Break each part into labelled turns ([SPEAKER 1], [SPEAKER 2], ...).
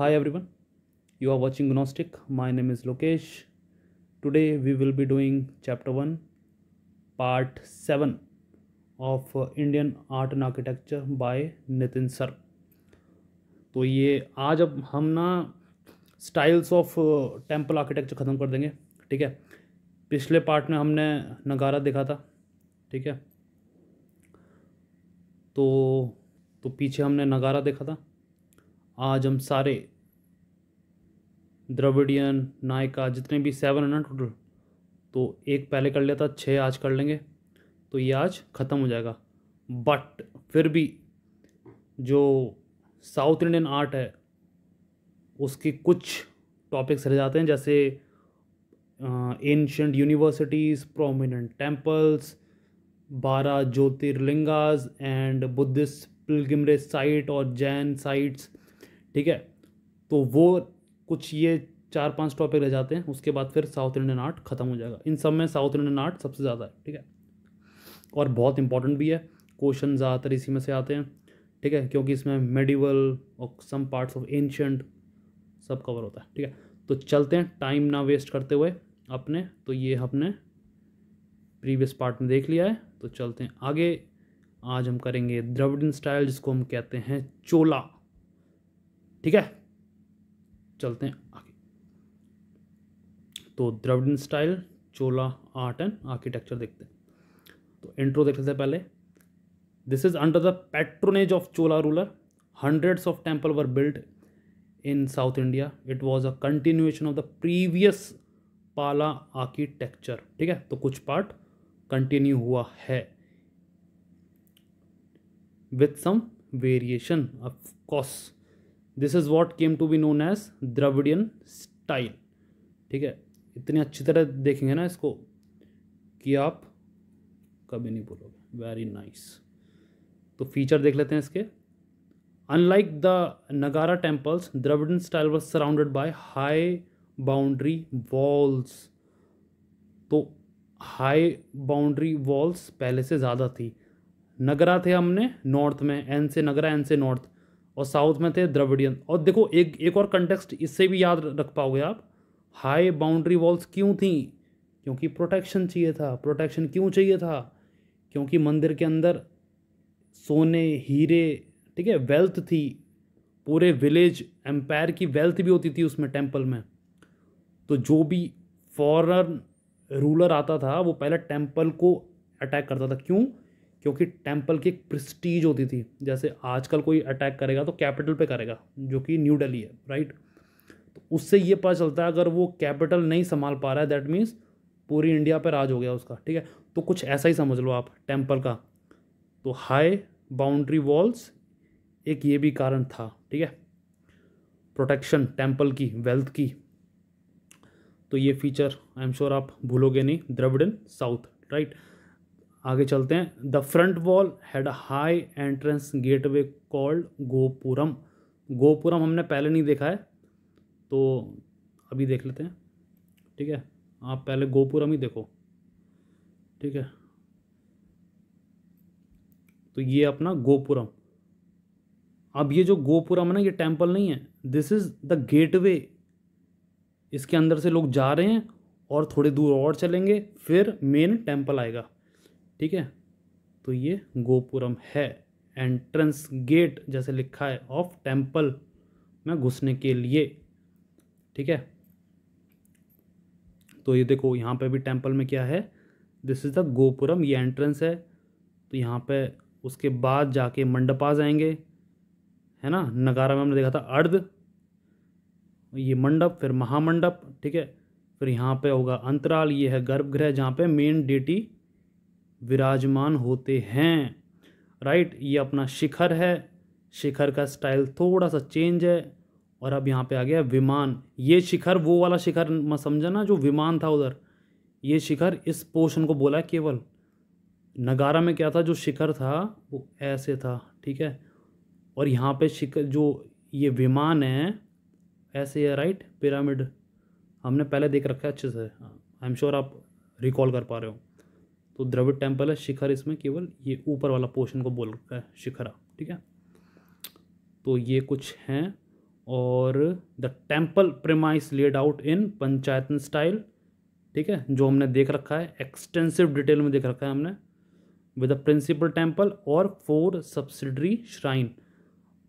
[SPEAKER 1] Hi everyone, you are watching Gnostic. My name is Lokesh. Today we will be doing chapter 1, part 7 of Indian Art and Architecture by Nitin Sir. तो ये आज अब हम ना styles of temple architecture ख़त्म कर देंगे, ठीक है। पिछले पार्ट में हमने नगारा देखा था, ठीक है। तो पीछे हमने नगारा देखा था। आज हम सारे द्रविडियन नायका जितने भी 7 है ना टोटल, तो एक पहले कर लिया था, 6 आज कर लेंगे, तो ये आज ख़त्म हो जाएगा। बट फिर भी जो साउथ इंडियन आर्ट है उसकी कुछ टॉपिक्स रह जाते हैं, जैसे ancient universities, prominent temples, 12 jyotirlingas and Buddhist pilgrimage site और जैन साइट्स, ठीक है। तो वो कुछ ये 4-5 टॉपिक रह जाते हैं, उसके बाद फिर साउथ इंडियन आर्ट ख़त्म हो जाएगा। इन सब में साउथ इंडियन आर्ट सबसे ज़्यादा है, ठीक है, और बहुत इंपॉर्टेंट भी है। क्वेश्चन ज़्यादातर इसी में से आते हैं, ठीक है, क्योंकि इसमें मेडिवल और सम पार्ट्स ऑफ एंशियंट सब कवर होता है, ठीक है। तो चलते हैं टाइम ना वेस्ट करते हुए अपने, तो ये हमने प्रीवियस पार्ट में देख लिया है, तो चलते हैं आगे। आज हम करेंगे द्रविडियन स्टाइल, जिसको हम कहते हैं चोला, ठीक है। चलते हैं आगे। तो Dravidian style, Chola art and architecture देखते हैं। तो इंट्रो देख लेते हैं पहले। This is under the patronage of Chola ruler, hundreds of temples were built in South India. It was a continuation of the previous पाला आर्किटेक्चर, ठीक है। तो कुछ पार्ट कंटिन्यू हुआ है with some variation, of course. This is what came to be known as Dravidian style, ठीक है। इतनी अच्छी तरह देखेंगे ना इसको कि आप कभी नहीं बोलोगे। Very nice. तो फीचर देख लेते हैं इसके। अनलाइक द नगारा temples, Dravidian style was surrounded by high boundary walls. तो हाई बाउंड्री वॉल्स पहले से ज़्यादा थी। नगरा थे हमने नॉर्थ में, एन से नगरा, एन से नॉर्थ, और साउथ में थे द्रविडियन। और देखो एक और कंटेक्स्ट इससे भी याद रख पाओगे आप। हाई बाउंड्री वॉल्स क्यों थी? क्योंकि प्रोटेक्शन चाहिए था। प्रोटेक्शन क्यों चाहिए था? क्योंकि मंदिर के अंदर सोने, हीरे, ठीक है, वेल्थ थी। पूरे विलेज एम्पायर की वेल्थ भी होती थी उसमें टेम्पल में। तो जो भी फॉरेन रूलर आता था वो पहले टेम्पल को अटैक करता था। क्यों? क्योंकि टेम्पल की एक प्रेस्टीज होती थी। जैसे आजकल कोई अटैक करेगा तो कैपिटल पे करेगा, जो कि न्यू दिल्ली है, राइट। तो उससे ये पता चलता है अगर वो कैपिटल नहीं संभाल पा रहा है, दैट मीन्स पूरी इंडिया पर राज हो गया उसका, ठीक है। तो कुछ ऐसा ही समझ लो आप टेम्पल का। तो हाई बाउंड्री वॉल्स एक ये भी कारण था, ठीक है, प्रोटेक्शन टेम्पल की, वेल्थ की। तो ये फीचर आई एम श्योर आप भूलोगे नहीं, द्रविडियन साउथ, राइट। आगे चलते हैं। The front wall had a high entrance gateway called gopuram. Gopuram हमने पहले नहीं देखा है, तो अभी देख लेते हैं, ठीक है। आप पहले गोपुरम ही देखो, ठीक है। तो ये अपना गोपुरम। अब ये जो गोपुरम है ना, ये टेम्पल नहीं है, दिस इज द गेटवे। इसके अंदर से लोग जा रहे हैं और थोड़ी दूर और चलेंगे, फिर मेन टेम्पल आएगा, ठीक है। तो ये गोपुरम है, एंट्रेंस गेट जैसे लिखा है ऑफ टेम्पल में घुसने के लिए, ठीक है। तो ये देखो यहाँ पे भी टेम्पल में क्या है, दिस इज द गोपुरम, ये एंट्रेंस है। तो यहाँ पे उसके बाद जाके मंडपास आएंगे, है ना। नगारा में हमने देखा था अर्ध, ये मंडप, फिर महामंडप, ठीक है। फिर यहाँ पे होगा अंतराल, ये है गर्भगृह जहाँ पे मेन डेटी विराजमान होते हैं, राइट। ये अपना शिखर है, शिखर का स्टाइल थोड़ा सा चेंज है। और अब यहाँ पे आ गया विमान। ये शिखर वो वाला शिखर मत समझा ना जो विमान था उधर, ये शिखर इस पोर्शन को बोला है केवल। नगारा में क्या था, जो शिखर था वो ऐसे था, ठीक है। और यहाँ पे शिखर जो ये विमान है ऐसे है, राइट। पिरामिड हमने पहले देख रखा है अच्छे से, आई एम श्योर आप रिकॉल कर पा रहे हो। तो द्रविड़ टेम्पल है, शिखर इसमें केवल ये ऊपर वाला पोर्शन को बोल रखा है शिखरा, ठीक है। तो ये कुछ हैं। और the temple premise laid out in panchayatana style, ठीक है, जो हमने देख रखा है, एक्सटेंसिव डिटेल में देख रखा है हमने, विद द प्रिंसिपल टेम्पल और 4 सब्सिडरी श्राइन।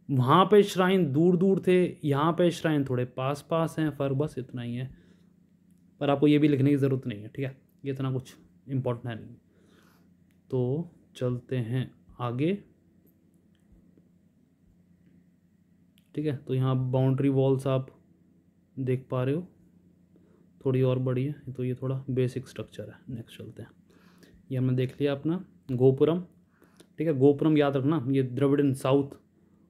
[SPEAKER 1] वहाँ पे श्राइन दूर दूर थे, यहाँ पे श्राइन थोड़े पास पास हैं, फ़र्क बस इतना ही है। पर आपको ये भी लिखने की ज़रूरत नहीं है, ठीक है, ये इतना कुछ इम्पोर्टेंट है नहीं। तो चलते हैं आगे, ठीक है। तो यहाँ बाउंड्री वॉल्स आप देख पा रहे हो, थोड़ी और बड़ी है, तो ये थोड़ा बेसिक स्ट्रक्चर है। नेक्स्ट चलते हैं, ये हमने देख लिया अपना गोपुरम, ठीक है। गोपुरम याद रखना, ये द्रविडियन साउथ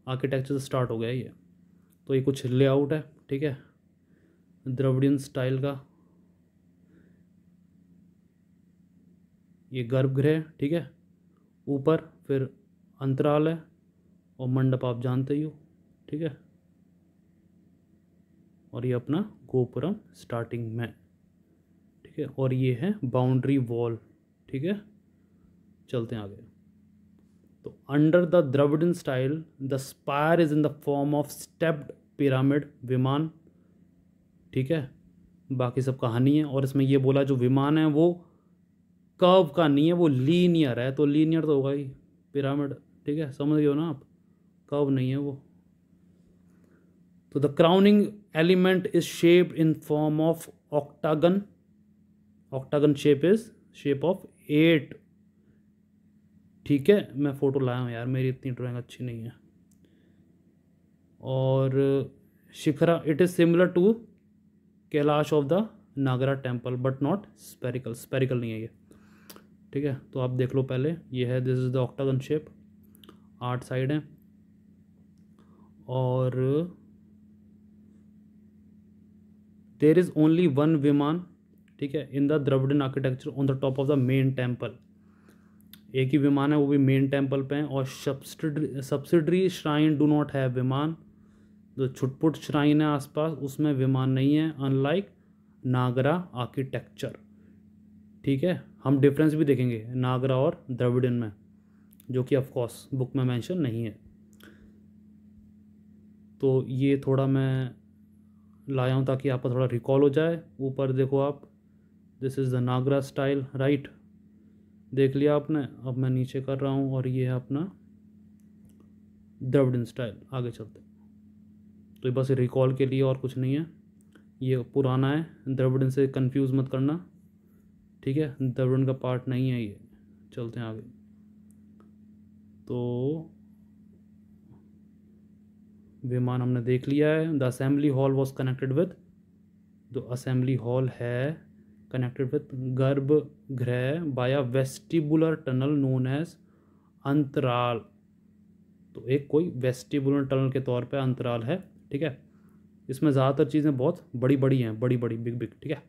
[SPEAKER 1] आर्किटेक्चर से स्टार्ट हो गया ये। तो ये कुछ लेआउट है, ठीक है, द्रविडियन स्टाइल का। ये गर्भगृह, ठीक है, ऊपर फिर अंतराल है और मंडप आप जानते ही हो, ठीक है। और ये अपना गोपुरम स्टार्टिंग में, ठीक है, और ये है बाउंड्री वॉल, ठीक है। चलते हैं आगे। तो under the Dravidian style the spire is in the form of stepped pyramid विमान, ठीक है। बाकी सब कहानी है, और इसमें ये बोला जो विमान है वो कर्व का नहीं है, वो लीनियर है, तो लीनियर तो होगा ही पिरामिड, ठीक है, समझ गए हो ना आप, कर्व नहीं है वो। तो the crowning element is shaped in form of octagon, octagon shape is shape of 8, ठीक है। मैं फ़ोटो लाया हूँ यार, मेरी इतनी ड्राइंग अच्छी नहीं है। और shikhara, it is similar to Kailash of the Nagara temple but not spherical, spherical नहीं है ये, ठीक है। तो आप देख लो पहले, ये है, this is the octagon shape, 8 side हैं, और देर इज़ ओनली 1 विमान, ठीक है, in the Dravidian architecture on the top of the main temple. एक ही विमान है, वो भी मेन टेम्पल पे हैं, और subsidiary shrine do not have विमान, जो छुटपुट श्राइन है आसपास उसमें विमान नहीं है, अनलाइक नागरा आर्किटेक्चर, ठीक है। हम डिफरेंस भी देखेंगे नागरा और द्रविडियन में, जो कि ऑफकोर्स बुक में मेंशन नहीं है। तो ये थोड़ा मैं लाया हूँ ताकि आपको थोड़ा रिकॉल हो जाए। ऊपर देखो आप, this is the Nagara style, right, देख लिया आपने। अब मैं नीचे कर रहा हूँ, और ये है अपना द्रविडियन स्टाइल। आगे चलते हैं, तो ये बस रिकॉल के लिए और कुछ नहीं है, ये पुराना है, द्रविडियन से कंफ्यूज मत करना, ठीक है, द्रविडियन का पार्ट नहीं है ये। चलते हैं आगे। तो विमान हमने देख लिया है। The assembly hall was connected with, जो असेंबली हॉल है कनेक्टेड विद गर्भगृह बाय अ वेस्टिबुलर टनल नोन एज अंतराल। तो एक कोई वेस्टिबुलर टनल के तौर पे अंतराल है, ठीक है। इसमें ज़्यादातर चीज़ें बहुत बड़ी बड़ी हैं, बड़ी बड़ी बिग बिग, ठीक है।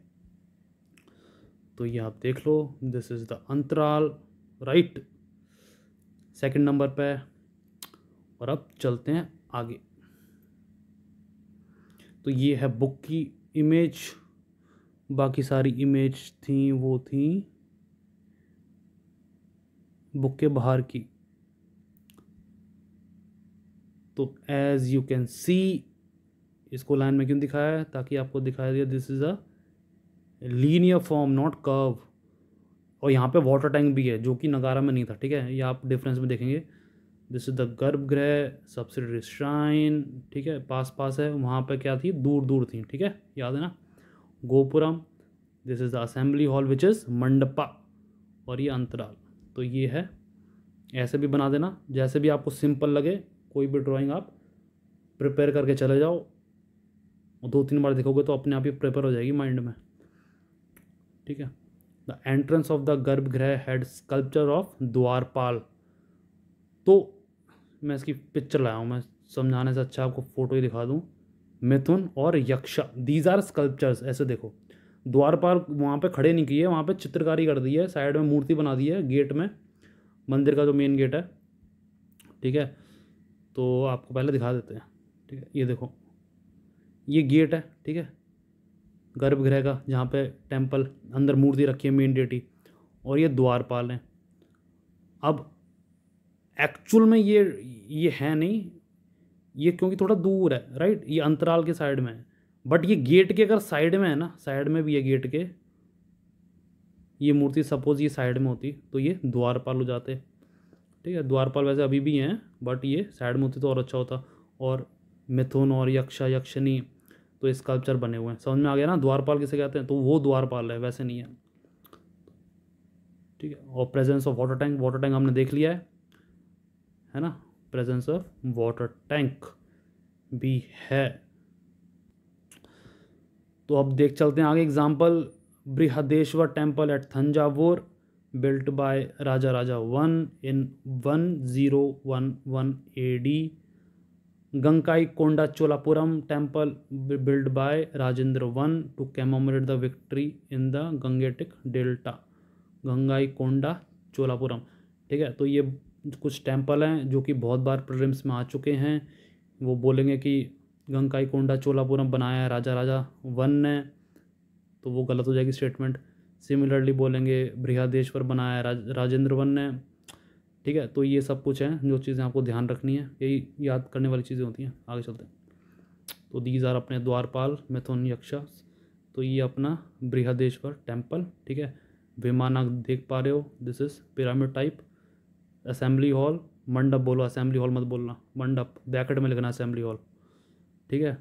[SPEAKER 1] तो ये आप देख लो, दिस इज़ द अंतराल, राइट, सेकंड नंबर पे। और अब चलते हैं आगे। तो ये है बुक की इमेज, बाकी सारी इमेज थी वो थी बुक के बाहर की। तो एज यू कैन सी, इसको लाइन में क्यों दिखाया है, ताकि आपको दिखाया दिया this is a linear form not curve. और यहाँ पे वाटर टैंक भी है, जो कि नगारा में नहीं था, ठीक है, ये आप डिफरेंस में देखेंगे। दिस इज द गर्भगृह सब्सिडरी श्राइन, ठीक है, पास पास है, वहाँ पे क्या थी, दूर दूर थी, ठीक है, याद है ना। Gopuram, this is the assembly hall which is mandapa, और ये अंतराल। तो ये है, ऐसे भी बना देना, जैसे भी आपको सिंपल लगे। कोई भी ड्राइंग आप प्रिपेयर करके चले जाओ, और 2-3 बार देखोगे तो अपने आप ही प्रिपेयर हो जाएगी माइंड में, ठीक है। द एंट्रेंस ऑफ द गर्भगृह हैड स्कल्पचर ऑफ द्वारपाल। तो मैं इसकी पिक्चर लाया हूँ, मैं समझाने से अच्छा आपको फोटो ही दिखा दूँ। मिथुन और यक्षा, दीज आर स्कल्पचर्स। ऐसे देखो, द्वारपाल वहाँ पे खड़े नहीं किए, वहाँ पे चित्रकारी कर दी है, साइड में मूर्ति बना दी है गेट में, मंदिर का जो मेन गेट है, ठीक है। तो आपको पहले दिखा देते हैं, ठीक है। ये देखो, ये गेट है, ठीक है, गर्भगृह का, जहाँ पे टेम्पल अंदर मूर्ति रखी है मेन डेटी, और ये द्वारपाल हैं। अब एक्चुअल में ये है नहीं, ये क्योंकि थोड़ा दूर है, राइट, ये अंतराल के साइड में है, बट ये गेट के अगर साइड में है ना, साइड में भी है गेट के, ये मूर्ति सपोज ये साइड में होती तो ये द्वारपाल हो जाते। ठीक है, द्वारपाल वैसे अभी भी हैं, बट ये साइड में होती तो और अच्छा होता। और मिथुन और यक्षा यक्षिनी तो स्कल्पचर बने हुए हैं, समझ में आ गया ना, द्वारपाल किसे कहते हैं, तो वो द्वारपाल है, वैसे नहीं है। ठीक है, और presence of water tank, water tank हमने देख लिया है ना, प्रेजेंस ऑफ वाटर टैंक भी है। तो अब देख चलते हैं आगे example, Brihadeshwara temple at Thanjavur built by Raja Raja I in 1011 AD. Gankai Konda Cholapuram temple built by Rajendra I to commemorate the victory in the Gangetic Delta. Gangaikonda Cholapuram. ठीक है, तो ये कुछ टेम्पल हैं जो कि बहुत बार प्रीलिम्स में आ चुके हैं। वो बोलेंगे कि गंगाई कोंडा चोलापुरम बनाया है राजा राजा वन ने, तो वो गलत हो जाएगी स्टेटमेंट। सिमिलरली बोलेंगे बृहदेश्वर बनाया है राजेंद्र वन ने। ठीक है, तो ये सब कुछ है जो चीज़ें आपको ध्यान रखनी है, यही याद करने वाली चीज़ें होती हैं। आगे चलते हैं, तो दीज आर अपने द्वारपाल, मिथुन, यक्षा। तो ये अपना बृहदेश्वर टेम्पल। ठीक है, विमानक देख पा रहे हो, this is pyramid type. Assembly hall, मंडप बोलो, असेंबली हॉल मत बोलना, मंडप ब्रैकेट में लिखना असेंबली हॉल। ठीक है,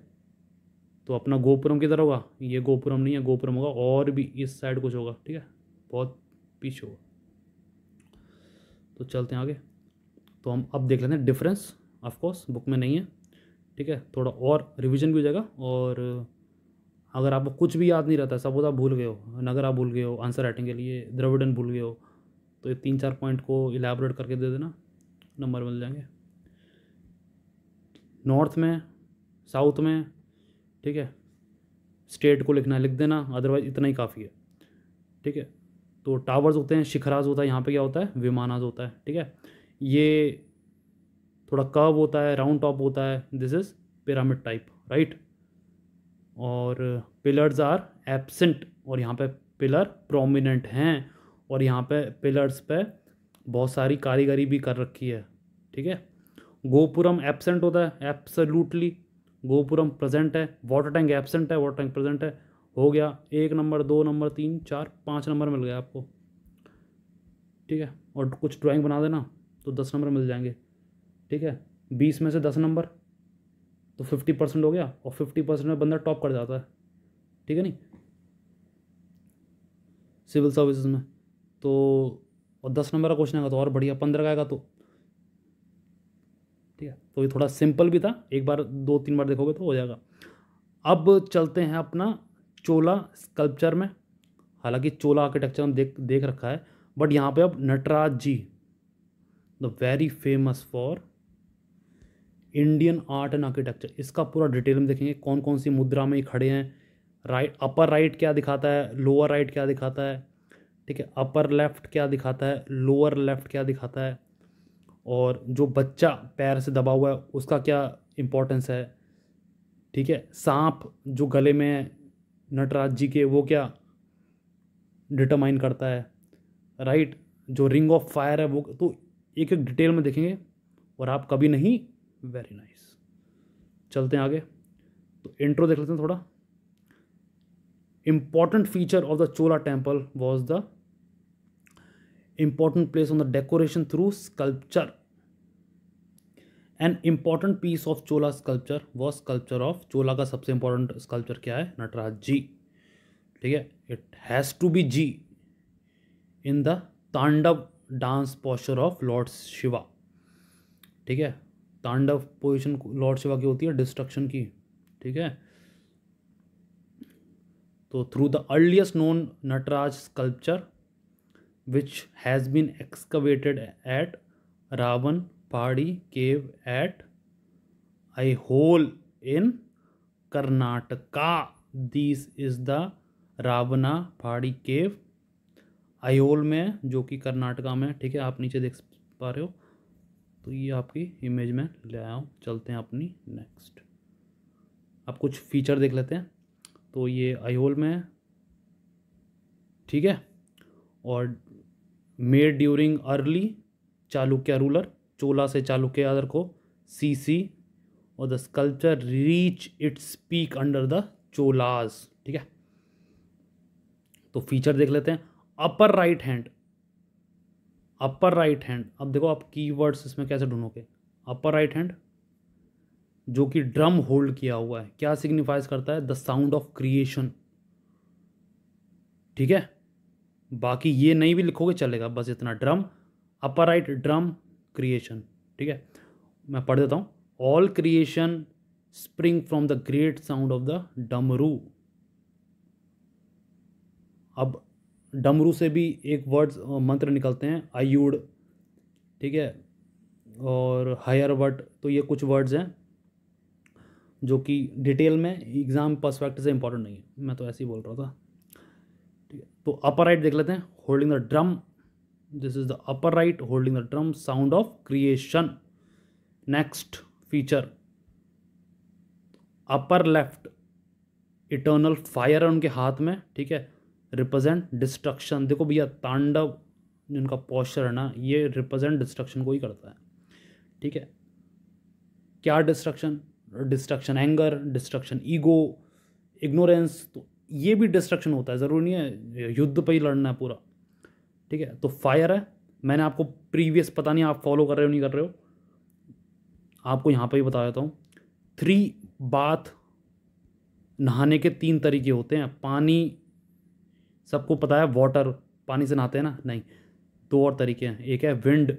[SPEAKER 1] तो अपना गोपुरम किधर होगा, ये गोपुरम नहीं है, गोपुरम होगा और भी इस साइड कुछ होगा। ठीक है, बहुत पीछे होगा। तो चलते हैं आगे, तो हम अब देख लेते हैं डिफरेंस। ऑफकोर्स बुक में नहीं है। ठीक है, थोड़ा और रिवीजन भी हो जाएगा। और अगर आपको कुछ भी याद नहीं रहता, सपोज आप भूल गए हो, नगर आप भूल गए हो आंसर राइटिंग के लिए, द्रविड़न भूल गए हो, तो ये 3-4 पॉइंट को इलेबोरेट करके दे देना, नंबर मिल जाएंगे। नॉर्थ में, साउथ में, ठीक है, स्टेट को लिखना है लिख देना, अदरवाइज इतना ही काफ़ी है। ठीक है, तो टावर्स होते हैं, शिखराज होता है, यहाँ पे क्या होता है, विमानाज होता है। ठीक है, ये थोड़ा कर्व होता है, राउंड टॉप होता है, this is pyramid type, right. और पिलर्स आर एब्सेंट, और यहाँ पे पिलर प्रोमिनेंट हैं, और यहाँ पे पिलर्स पे बहुत सारी कारीगरी भी कर रखी है। ठीक है, गोपुरम एब्सेंट होता है, एब्सोल्युटली, गोपुरम प्रेजेंट है, वाटर टैंक एब्सेंट है, वाटर टैंक प्रेजेंट है। हो गया 1 नंबर, 2 नंबर, 3, 4, 5 नंबर मिल गया आपको। ठीक है, और कुछ ड्राइंग बना देना तो 10 नंबर मिल जाएंगे। ठीक है, 20 में से 10 नंबर तो 50% हो गया, और 50% में बंदा टॉप कर जाता है। ठीक है नहीं, सिविल सर्विसेज में तो, और 10 नंबर का क्वेश्चन आएगा तो और बढ़िया, 15 का आएगा तो। ठीक है, तो ये थोड़ा सिंपल भी था, एक बार 2-3 बार देखोगे तो हो जाएगा। अब चलते हैं अपना चोला स्कल्पचर में। हालांकि चोला आर्किटेक्चर हम देख रखा है, बट यहाँ पे अब Nataraja ji, the very famous for Indian art and architecture, इसका पूरा डिटेल में देखेंगे, कौन कौन सी मुद्रा में ये खड़े हैं। राइट, अपर राइट क्या दिखाता है, लोअर राइट क्या दिखाता है। ठीक है, अपर लेफ्ट क्या दिखाता है, लोअर लेफ्ट क्या दिखाता है, और जो बच्चा पैर से दबा हुआ है उसका क्या इम्पोर्टेंस है। ठीक है, सांप जो गले में है नटराज जी के, वो क्या डिटरमाइन करता है। राइट, जो रिंग ऑफ फायर है वो, तो एक एक डिटेल में देखेंगे, और आप कभी नहीं। वेरी नाइस, चलते हैं आगे, तो इंट्रो देख लेते हैं थोड़ा। Important feature of the Chola temple was the important place on the decoration through sculpture. An important piece of Chola sculpture was sculpture of Chola का सबसे important sculpture क्या है, नटराज जी। ठीक है, it has to be G in the तांडव dance posture of Lord Shiva. ठीक है, तांडव पोजिशन लॉर्ड शिवा की होती है डिस्ट्रक्शन की। ठीक है, तो through the earliest known Nataraja sculpture which has been excavated at Ravan Pahadi cave at Aihole in Karnataka. This is the Ravana Pahadi cave, Aihole में, जो कि कर्नाटका में। ठीक है, आप नीचे देख पा रहे हो, तो ये आपकी इमेज में ले आया हूँ। चलते हैं अपनी नेक्स्ट, अब कुछ फीचर देख लेते हैं। तो ये आइहोल में है। ठीक है, और made during early Chalukya ruler, Chola से चालुक्य याद रखो, सीसी और the sculpture reach its peak under the Cholas. ठीक है, तो फीचर देख लेते हैं। Upper right hand, upper right hand, अब देखो आप कीवर्ड्स इसमें कैसे ढूंढोगे। अपर राइट हैंड जो कि ड्रम होल्ड किया हुआ है, क्या सिग्निफाइज करता है? The sound of creation. ठीक है, बाकी ये नहीं भी लिखोगे चलेगा, बस इतना, drum, upper right drum, creation. ठीक है, मैं पढ़ देता हूँ। All creation spring from the great sound of the डमरू। अब डमरू से भी एक वर्ड्स मंत्र निकलते हैं, आयुड़, ठीक है, और हायर वर्ड। तो ये कुछ वर्ड्स हैं जो कि डिटेल में एग्जाम पर्सपेक्टिव से इंपॉर्टेंट नहीं है, मैं तो ऐसे ही बोल रहा था। ठीक है, तो अपर राइट देख लेते हैं। Holding the drum, this is the upper right holding the drum, sound of creation. Next feature, upper left eternal fire है उनके हाथ में। ठीक है, रिप्रेजेंट डिस्ट्रक्शन। देखो भैया, तांडव जिनका पोस्चर है ना, ये रिप्रेजेंट डिस्ट्रक्शन को ही करता है। ठीक है, क्या destruction? Destruction anger, destruction ego, ignorance. तो ये भी डिस्ट्रक्शन होता है, ज़रूरी नहीं है युद्ध पे ही लड़ना है पूरा। ठीक है, तो फायर है। मैंने आपको प्रीवियस, पता नहीं आप फॉलो कर रहे हो नहीं कर रहे हो, आपको यहाँ पे ही बता देता हूँ। 3 बाथ, नहाने के 3 तरीके होते हैं। पानी सबको पता है, वाटर, पानी से नहाते हैं ना, नहीं, 2 और तरीके हैं। एक है विंड,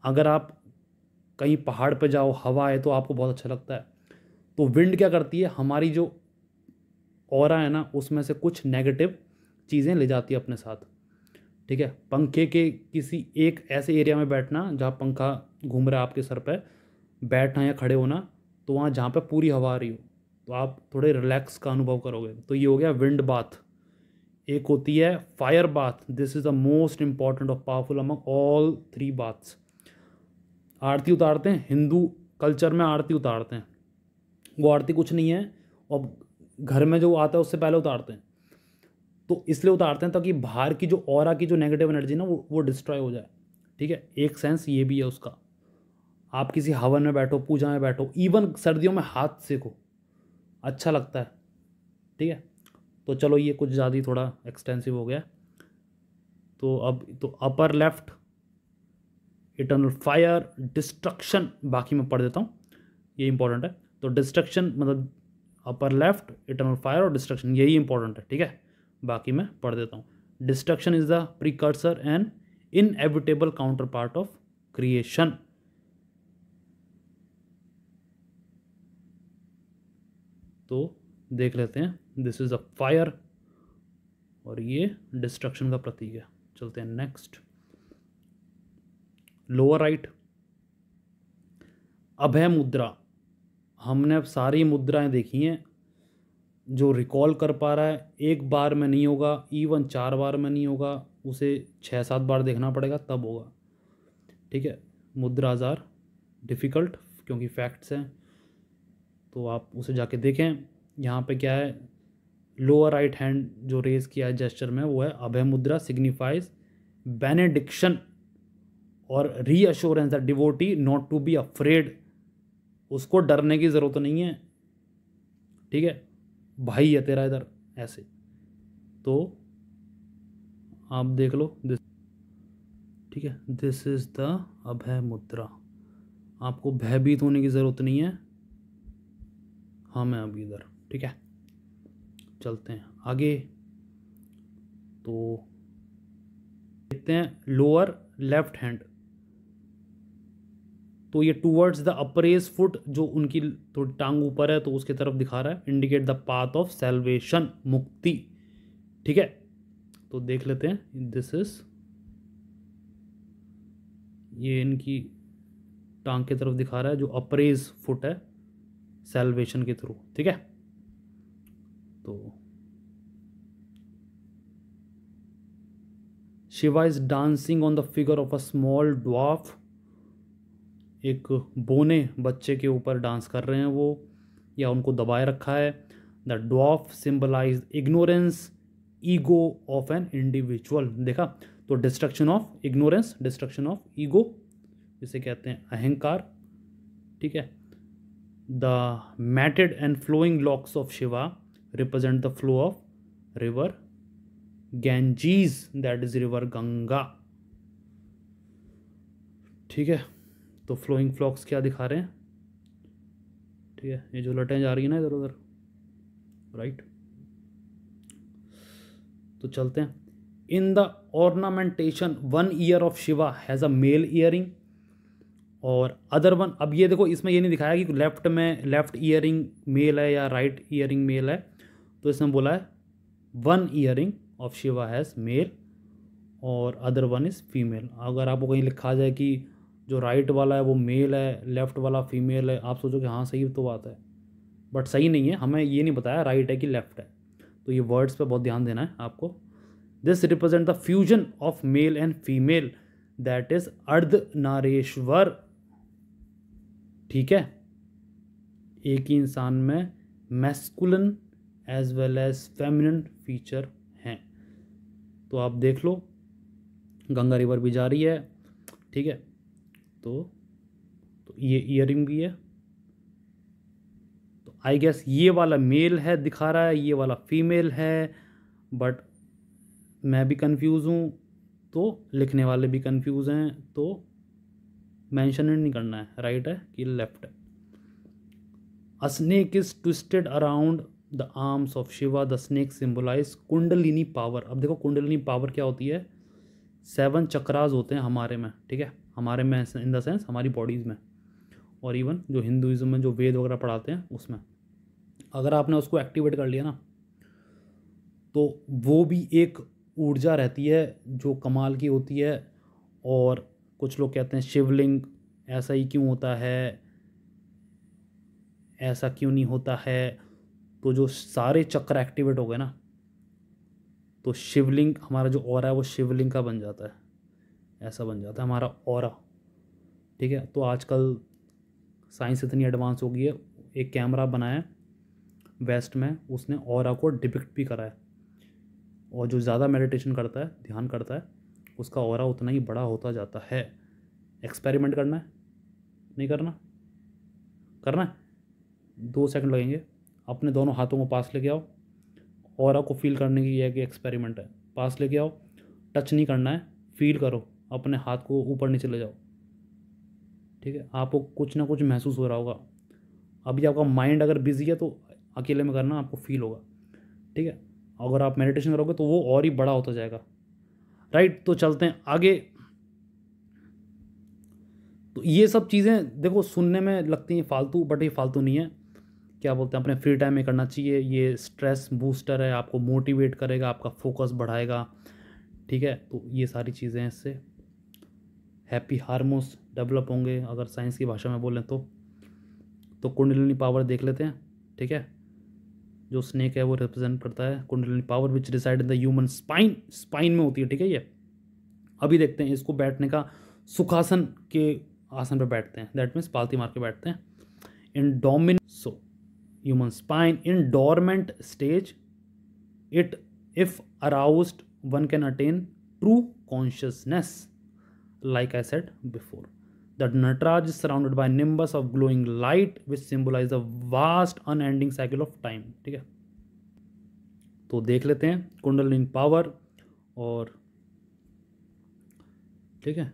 [SPEAKER 1] अगर आप कहीं पहाड़ पे जाओ, हवा है तो आपको बहुत अच्छा लगता है। तो विंड क्या करती है, हमारी जो ऑरा है ना, उसमें से कुछ नेगेटिव चीज़ें ले जाती है अपने साथ। ठीक है, पंखे के किसी एक ऐसे एरिया में बैठना जहाँ पंखा घूम रहा है आपके सर पे, बैठना या खड़े होना, तो वहाँ जहाँ पे पूरी हवा आ रही हो, तो आप थोड़े रिलैक्स का अनुभव करोगे। तो ये हो गया विंड बाथ। एक होती है fire bath, this is the most important और पावरफुल अमंग ऑल 3 बाथ्स। आरती उतारते हैं, हिंदू कल्चर में आरती उतारते हैं। वो आरती कुछ नहीं है, और घर में जो आता है उससे पहले उतारते हैं। तो इसलिए उतारते हैं ताकि बाहर की जो ऑरा की जो नेगेटिव एनर्जी ना, वो डिस्ट्रॉय हो जाए। ठीक है, एक सेंस ये भी है उसका। आप किसी हवन में बैठो, पूजा में बैठो, इवन सर्दियों में हाथ सेको, अच्छा लगता है। ठीक है, तो चलो ये कुछ ज़्यादा ही थोड़ा एक्सटेंसिव हो गया। तो अब तो upper left eternal fire, destruction, बाकी मैं पढ़ देता हूँ, ये इंपॉर्टेंट है। तो डिस्ट्रक्शन मतलब अपर लेफ्ट इटर्नल फायर और डिस्ट्रक्शन, यही इंपॉर्टेंट है। ठीक है, बाकी मैं पढ़ देता हूँ। Destruction is the precursor and inevitable counter part of creation. तो देख लेते हैं, दिस इज अ फायर और ये डिस्ट्रक्शन का प्रतीक है। चलते हैं नेक्स्ट। लोअर राइट, अभय मुद्रा। हमने अब सारी मुद्राएं देखी हैं। जो रिकॉल कर पा रहा है, एक बार में नहीं होगा, इवन 4 बार में नहीं होगा, उसे 6-7 बार देखना पड़ेगा तब होगा। ठीक है, मुद्राज आर डिफ़िकल्ट क्योंकि फैक्ट्स हैं, तो आप उसे जाके देखें। यहाँ पे क्या है, लोअर राइट हैंड जो रेज किया है जेस्चर में, वो है अभय मुद्रा, सिग्निफाइज बेनेडिक्शन और reassurance that devotee not to be afraid. उसको डरने की ज़रूरत नहीं है। ठीक है, भाई है तेरा इधर, ऐसे। तो आप देख लो दिस। ठीक है, दिस इज द अभय मुद्रा। आपको भयभीत होने की ज़रूरत नहीं है, हम हैं अभी इधर। ठीक है, चलते हैं आगे। तो देखते हैं लोअर लेफ्ट हैंड। तो ये टूवर्ड्स द अप्रेज फुट, जो उनकी थोड़ी टांग ऊपर है तो उसकी तरफ दिखा रहा है, indicate the path of salvation, मुक्ति। ठीक है, तो देख लेते हैं, दिस इज, ये इनकी टांग की तरफ दिखा रहा है, जो अप्रेज फुट है सेल्वेशन के थ्रू। ठीक है, तो Shiva is dancing on the figure of a small dwarf. एक बोने बच्चे के ऊपर डांस कर रहे हैं वो, या उनको दबाए रखा है। The dwarf symbolise ignorance, ego of an individual. देखा, तो destruction of ignorance, destruction of ego, इसे कहते हैं अहंकार। ठीक है। The matted and flowing locks of Shiva represent the flow of river Ganges, that is river Ganga, ठीक है। तो फ्लोइंग फ्लॉक्स क्या दिखा रहे हैं, ठीक है, ये जो लटें जा रही है ना इधर उधर, राइट। तो चलते हैं। In the ornamentation 1 ear of Shiva has a male earring और अदर वन। अब ये देखो, इसमें ये नहीं दिखाया कि लेफ्ट में लेफ्ट ईयरिंग मेल है या राइट ईयरिंग मेल है, तो इसमें बोला है 1 earring of Shiva has male और अदर वन इज़ फीमेल। अगर आपको कहीं लिखा जाए कि जो राइट वाला है वो मेल है, लेफ्ट वाला फीमेल है, आप सोचो कि हाँ सही तो बात है, बट सही नहीं है। हमें ये नहीं बताया राइट है कि लेफ्ट है, तो ये वर्ड्स पे बहुत ध्यान देना है आपको। This represent the fusion of male and female, that is Ardhanarishvara, ठीक है। एक ही इंसान में masculine as well as feminine feature हैं। तो आप देख लो, गंगा रिवर भी जा रही है, ठीक है। तो ये ईयरिंग भी है, तो आई गेस ये वाला मेल है दिखा रहा है, ये वाला फीमेल है, बट मैं भी कंफ्यूज हूँ, तो लिखने वाले भी कंफ्यूज हैं, तो मेंशन नहीं करना है राइट है कि लेफ्ट है। A snake is twisted around the arms of Shiva, the snake symbolise kundalini power. अब देखो कुंडलिनी पावर क्या होती है, 7 चक्रास होते हैं हमारे में, ठीक है, हमारे में इन द सेंस हमारी बॉडीज़ में, और इवन जो हिंदुज़म में जो वेद वगैरह पढ़ाते हैं उसमें, अगर आपने उसको एक्टिवेट कर लिया ना, तो वो भी एक ऊर्जा रहती है जो कमाल की होती है। और कुछ लोग कहते हैं शिवलिंग ऐसा ही क्यों होता है, ऐसा क्यों नहीं होता है, तो जो सारे चक्र एक्टिवेट हो गए ना, तो शिवलिंग, हमारा जो ऑरा है वो शिवलिंग का बन जाता है, ऐसा बन जाता है हमारा ऑरा, ठीक है। तो आजकल साइंस इतनी एडवांस हो गई है, एक कैमरा बनाया है वेस्ट में, उसने ऑरा को डिपिक्ट भी करा है, और जो ज़्यादा मेडिटेशन करता है, ध्यान करता है, उसका ऑरा उतना ही बड़ा होता जाता है। एक्सपेरिमेंट करना है, नहीं करना, करना है, 2 सेकंड लगेंगे। अपने दोनों हाथों को पास लेके आओ, ऑरा को फील करने की यह कि एक्सपेरिमेंट है, पास लेके आओ, टच नहीं करना है, फील करो, अपने हाथ को ऊपर नीचे ले जाओ, ठीक है। आपको कुछ ना कुछ महसूस हो रहा होगा। अभी आपका माइंड अगर बिजी है तो अकेले में करना, आपको फील होगा, ठीक है। अगर आप मेडिटेशन करोगे तो वो और ही बड़ा होता जाएगा, राइट। तो चलते हैं आगे। तो ये सब चीज़ें देखो सुनने में लगती हैं फालतू, बट ये फालतू नहीं है, क्या बोलते हैं, अपने फ्री टाइम में करना चाहिए। ये स्ट्रेस बूस्टर है, आपको मोटिवेट करेगा, आपका फोकस बढ़ाएगा, ठीक है। तो ये सारी चीज़ें हैं, इससे हैप्पी हार्मोन्स डेवलप होंगे, अगर साइंस की भाषा में बोलें तो कुंडलिनी पावर देख लेते हैं, ठीक है। जो स्नेक है वो रिप्रेजेंट करता है kundalini power which reside in the human spine, spine में होती है, ठीक है। ये अभी देखते हैं इसको, बैठने का सुखासन के आसन पर बैठते हैं, दैट मीन्स पालती मार के बैठते हैं। इन डोमिन so human spine in dormant stage, it if aroused one can attain true consciousness, like I said before. The Nataraj is surrounded by a nimbus of glowing light which symbolize the vast unending cycle of time, ठीक है। तो देख लेते हैं kundalini power, और ठीक है,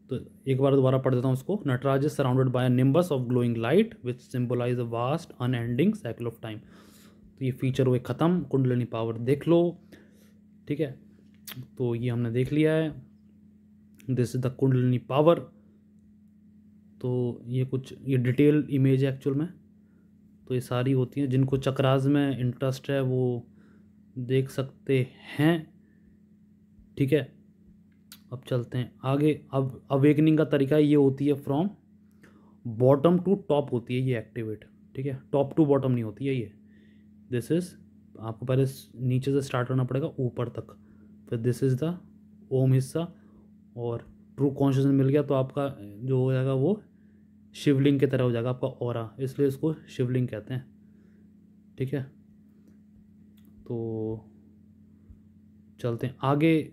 [SPEAKER 1] तो एक बार दोबारा पढ़ देता हूँ उसको। Nataraja is surrounded by a nimbus of glowing light which symbolise a vast unending cycle of time. तो ये फीचर हुए ख़त्म, कुंडलिनी पावर देख लो, ठीक है। तो ये हमने देख लिया है, this is the kundalini power. तो ये कुछ ये डिटेल इमेज है एक्चुअल में, तो ये सारी होती हैं, जिनको चक्रास में इंटरेस्ट है वो देख सकते हैं, ठीक है। अब चलते हैं आगे। अब अवेकनिंग का तरीका ये होती है फ्रॉम बॉटम टू टॉप होती है ये एक्टिवेट, ठीक है, टॉप टू बॉटम नहीं होती है ये। दिस इज़, आपको पहले नीचे से स्टार्ट करना पड़ेगा ऊपर तक, फिर दिस इज़ द ओम हिस्सा, और ट्रू कॉन्शियसनेस मिल गया तो आपका जो हो जाएगा वो शिवलिंग की तरह हो जाएगा आपका ऑरा, इसलिए इसको शिवलिंग कहते हैं, ठीक है। तो चलते हैं आगे।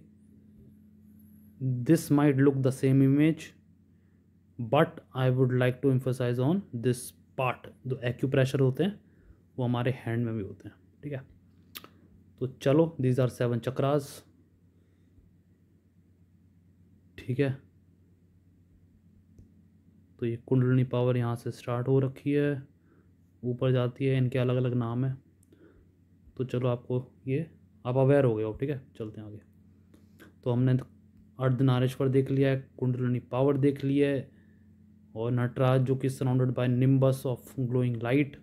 [SPEAKER 1] This might look the same image, but I would like to emphasise on this part, जो एक्यूप्रेशर होते हैं वो हमारे हैंड में भी होते हैं, ठीक है। तो चलो, दीज आर 7 चक्रास, ठीक है। तो ये कुंडलिनी पावर यहाँ से स्टार्ट हो रखी है, ऊपर जाती है, इनके अलग अलग नाम है। तो चलो, आपको ये आप अवेयर हो गए हो, ठीक है। चलते हैं आगे। तो हमने अर्धनारीश्वर देख लिया है, कुंडलिनी पावर देख लिया है, और नटराज जो कि surrounded by nimbus of glowing light,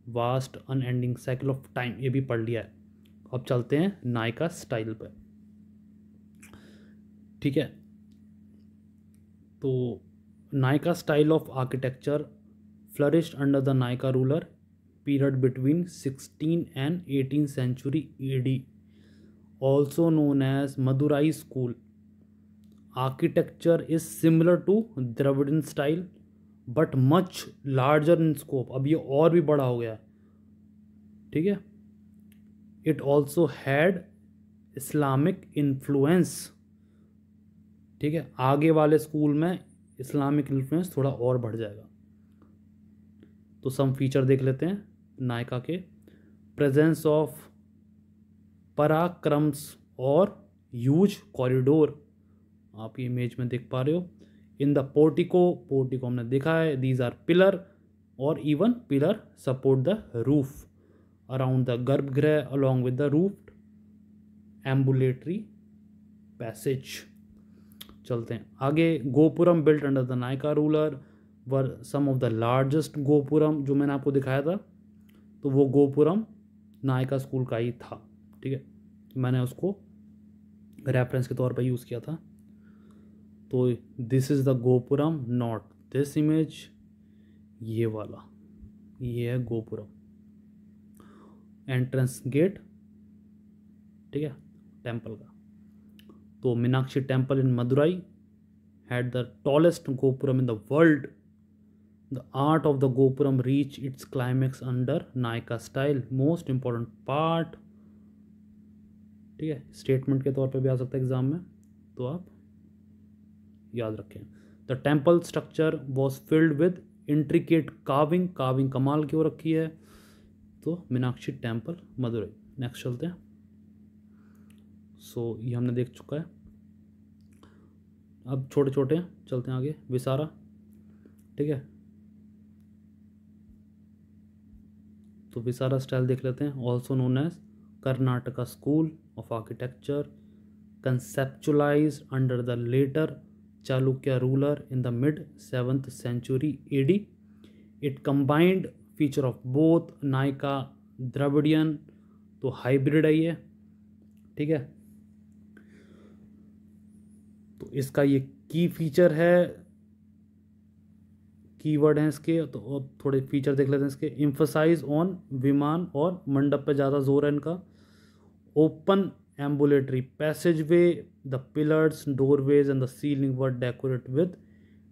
[SPEAKER 1] vast unending cycle of time, ये भी पढ़ लिया है। अब चलते हैं नायका स्टाइल पर, ठीक है। तो Nykaa style of architecture flourished under the Nayaka ruler period between 16 and 18th century AD, also known as Madurai school. Architecture is similar to Dravidian style but much larger in scope. अब ये और भी बड़ा हो गया है, ठीक है। It also had Islamic influence, ठीक है। आगे वाले स्कूल में इस्लामिक इन्फ्लुएंस थोड़ा और बढ़ जाएगा। तो सम फीचर देख लेते हैं नायका के। प्रेजेंस ऑफ पराक्रम्स और ह्यूज कॉरिडोर, आप ये इमेज में देख पा रहे हो। इन द पोर्टिको हमने देखा है, दीज आर पिलर और even pillar support the roof around the garbhagriha along with the roof ambulatory passage. चलते हैं आगे। Gopuram built under the Nayaka ruler were some of the largest gopuram, जो मैंने आपको दिखाया था, तो वो गोपुरम नायका स्कूल का ही था, ठीक है। मैंने उसको रेफरेंस के तौर पर यूज़ किया था। तो this is the gopuram, not this image, ये वाला, ये है गोपुरम। एंट्रेंस गेट, ठीक है, टेम्पल का। तो Meenakshi temple in Madurai had the tallest gopuram in the world. The art of the Gopuram reached its climax under Nayaka style. Most important part, ठीक है, स्टेटमेंट के तौर पे भी आ सकता है एग्जाम में, तो आप याद रखें। The temple structure was filled with intricate carving, carving कमाल की हो रखी है। तो मीनाक्षी टेम्पल मदुरई। नेक्स्ट चलते हैं। सो ये हमने देख चुका है। अब छोटे छोटे चलते हैं आगे। विसारा, ठीक है। तो विसारा स्टाइल देख लेते हैं। Also known as Karnataka school of architecture, conceptualise under the later Chalukya ruler in the mid 7th century AD. It combined feature of both Nagara Dravidian, तो हाइब्रिड है ये, ठीक है। तो इसका ये की फीचर है, कीवर्ड हैं इसके। तो अब थोड़े फीचर देख लेते हैं इसके। एम्फसाइज ऑन विमान और मंडप पे ज़्यादा जोर है इनका। Open ambulatory passage way, the pillars, doorways and the ceiling were decorate with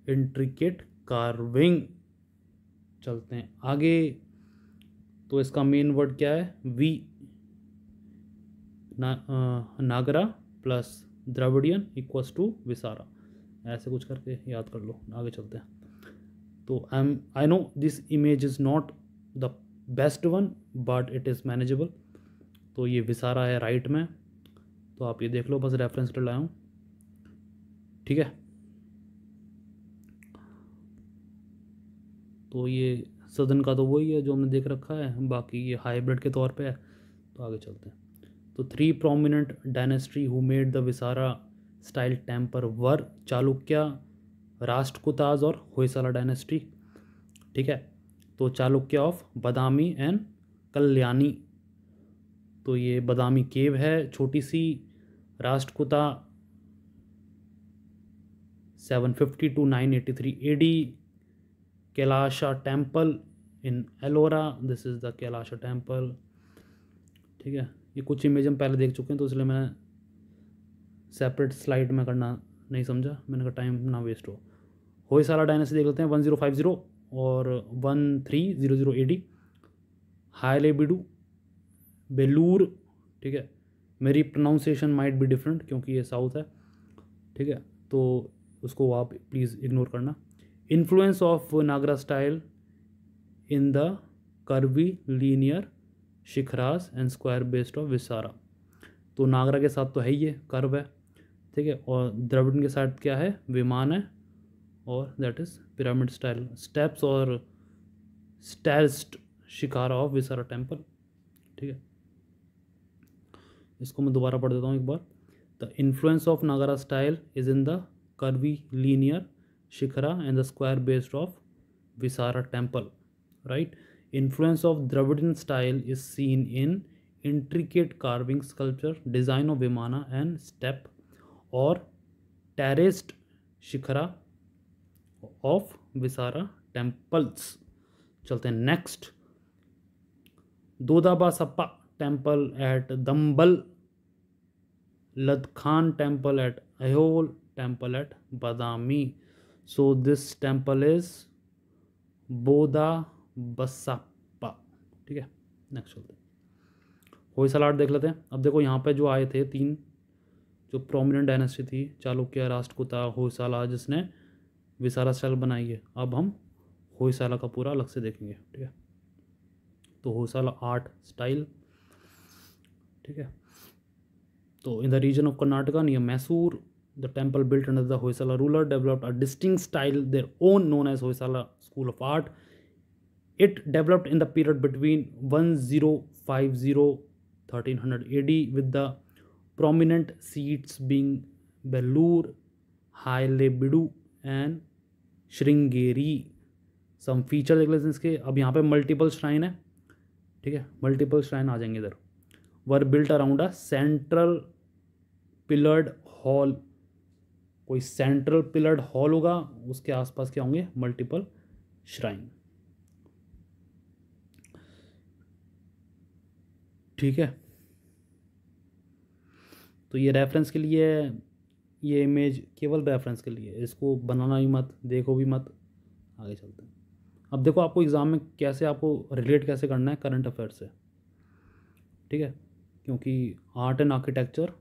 [SPEAKER 1] intricate carving. चलते हैं आगे। तो इसका मेन वर्ड क्या है? We, Nagara plus Dravidian equals to Vesara, ऐसे कुछ करके याद कर लो। आगे चलते हैं। तो I know this image is not the best one but it is manageable. तो ये विसारा है राइट में, तो आप ये देख लो, बस रेफरेंस के लिए लाया हूँ, ठीक है। तो ये सदन का तो वही है जो हमने देख रखा है, बाकी ये हाइब्रिड के तौर पे है। तो आगे चलते हैं। तो 3 prominent dynasty who made the Vesara style temple were Chalukya, Rashtrakutas और होयसाला डायनेस्टी, ठीक है। तो चालुक्य ऑफ बादामी एंड कल्याणी, तो ये बादामी केव है छोटी सी। Rashtrakuta 750 to 983 AD। Kailasa temple in Ellora, this is the Kailasa temple, ठीक है। ये कुछ इमेज हम पहले देख चुके हैं, तो इसलिए मैं सेपरेट स्लाइड में करना नहीं समझा, मैंने कहा टाइम ना वेस्ट हो। होयसाला डायनेस्टी देख लेते हैं। 1050 और 1300 AD। हायलेबिडू, बेलूर, ठीक है। मेरी प्रोनाउंसिएशन माइट बी डिफरेंट क्योंकि ये साउथ है, ठीक है, तो उसको आप प्लीज़ इग्नोर करना। Influence of Nagara style in the curvilinear shikharas and square based of Vesara. तो नागरा के साथ तो है ही ये कर्व है, ठीक है, और द्रविड़ के साथ क्या है, विमान है, और that is pyramid style steps और स्टैल्स्ड शिकारा ऑफ विसारा टेम्पल। ठीक है, इसको मैं दोबारा पढ़ देता हूँ एक बार। The influence of Nagara style is in the curvilinear shikhara and the square based of Vesara temple, right. Influence of Dravidian style is seen in intricate carving sculpture design of vimana and step और terraced shikhara of Vesara temples। चलते हैं next. Doddabasappa temple at Dambal, Ladkhan temple at Aihole, temple at Badami. So this temple is Doddabasappa. ठीक है, next चलते हैं। Hoysala art देख लेते हैं। अब देखो यहाँ पे जो आए थे 3 जो प्रोमिनेंट डायनेस्टी थी, चालुक्य, राष्ट्रकूटा, होयसाला, जिसने विसारा स्टाइल बनाई है। अब हम होयसाला का पूरा अलग से देखेंगे। ठीक है, तो होयसाला आर्ट स्टाइल, ठीक है, तो in the region of Karnataka near Mysore the temple built under the Hoysala ruler developed a distinct style their own known as Hoysala school of art. It developed in the period between 1050 1300 AD with the prominent seats being Bellur, Hailebidu and Sringeri। Some feature देख लेते हैं इसके। अब यहाँ पे multiple shrine है, ठीक है, मल्टीपल श्राइन आ जाएंगे इधर। Were built around a central pillared hall, कोई सेंट्रल पिलर्ड हॉल होगा, उसके आसपास क्या होंगे, मल्टीपल श्राइन। ठीक है, तो ये रेफरेंस के लिए, ये इमेज केवल रेफरेंस के लिए, इसको बनाना भी मत, देखो भी मत। आगे चलते हैं। अब देखो आपको एग्ज़ाम में कैसे, आपको रिलेट कैसे करना है करंट अफेयर से। ठीक है, क्योंकि आर्ट एंड आर्किटेक्चर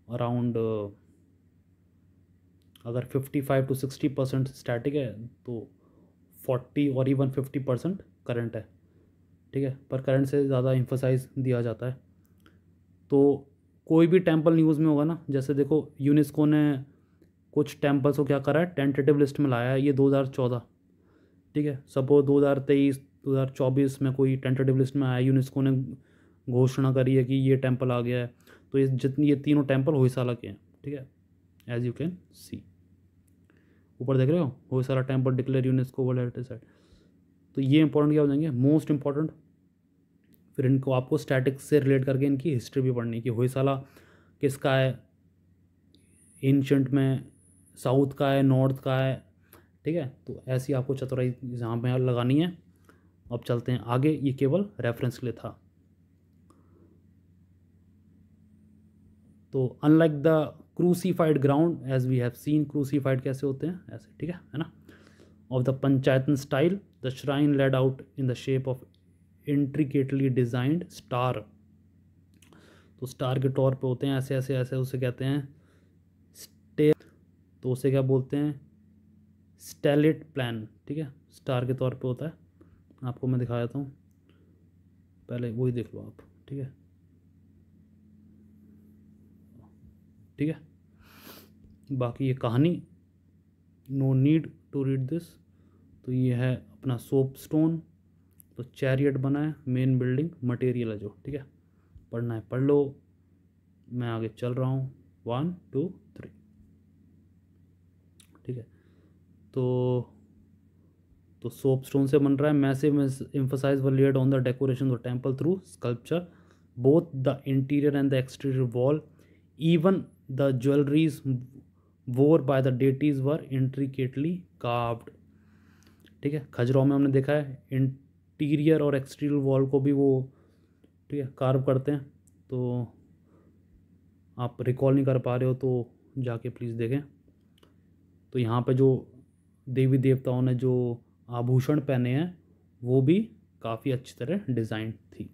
[SPEAKER 1] अराउंड अगर 55 to 60% स्टैटिक है तो 40 और इवन 50% करंट है। ठीक है, पर करंट से ज़्यादा एम्फसाइज दिया जाता है। तो कोई भी टेम्पल न्यूज़ में होगा ना, जैसे देखो यूनेस्को ने कुछ टेम्पल्स को क्या करा है, टेंटेटिव लिस्ट में लाया है, ये 2014। ठीक है, सपोज 2023 2024 में कोई टेंटेटिव लिस्ट में आया, यूनेस्को ने घोषणा करी है कि ये टेम्पल आ गया है, तो ये जितनी ये तीनों टेम्पल होयसाला के हैं। ठीक है, एज यू कैन सी ऊपर देख रहे हो, Hoysala temple declare UNESCO world heritage site. तो ये इंपॉर्टेंट क्या हो जाएंगे, मोस्ट इंपॉर्टेंट। फिर इनको आपको स्टैटिक से रिलेट करके इनकी हिस्ट्री भी पढ़नी कि होयसाला किसका है, एंशंट में साउथ का है, नॉर्थ का है। ठीक है, तो ऐसी आपको चतुराई यहाँ पे लगानी है। अब चलते हैं आगे, ये केवल रेफरेंस के लिए था। तो unlike the crucified ground as we have seen, crucified कैसे होते हैं, ऐसे। ठीक है ना। Of the panchayatana style the shrine laid out in the shape of intricately designed star. तो स्टार के तौर पे होते हैं ऐसे ऐसे ऐसे, उसे कहते हैं स्टेयर। तो उसे क्या बोलते हैं, स्टेलेट प्लान। ठीक है, स्टार के तौर पे होता है। आपको मैं दिखा देता हूँ, पहले वही देख लो आप। ठीक है, ठीक है, बाकी ये कहानी no need to read this. तो ये है अपना सोप स्टोन, तो चैरियट बना है, मेन बिल्डिंग मटेरियल है जो। ठीक है, पढ़ना है पढ़ लो, मैं आगे चल रहा हूँ। 1 2 3। ठीक है, तो सोप स्टोन से बन रहा है। Massive emphasis was laid on the decoration of temple through sculpture both the interior and the exterior wall. Even the jewelleries wore by the deities were intricately carved. ठीक है, खजुराहो में हमने देखा है इंटीरियर और एक्सटीरियर वॉल को भी वो, ठीक है, कार्व करते हैं। तो आप रिकॉल नहीं कर पा रहे हो तो जाके प्लीज़ देखें। तो यहाँ पे जो देवी देवताओं ने जो आभूषण पहने हैं वो भी काफ़ी अच्छी तरह डिज़ाइन थी,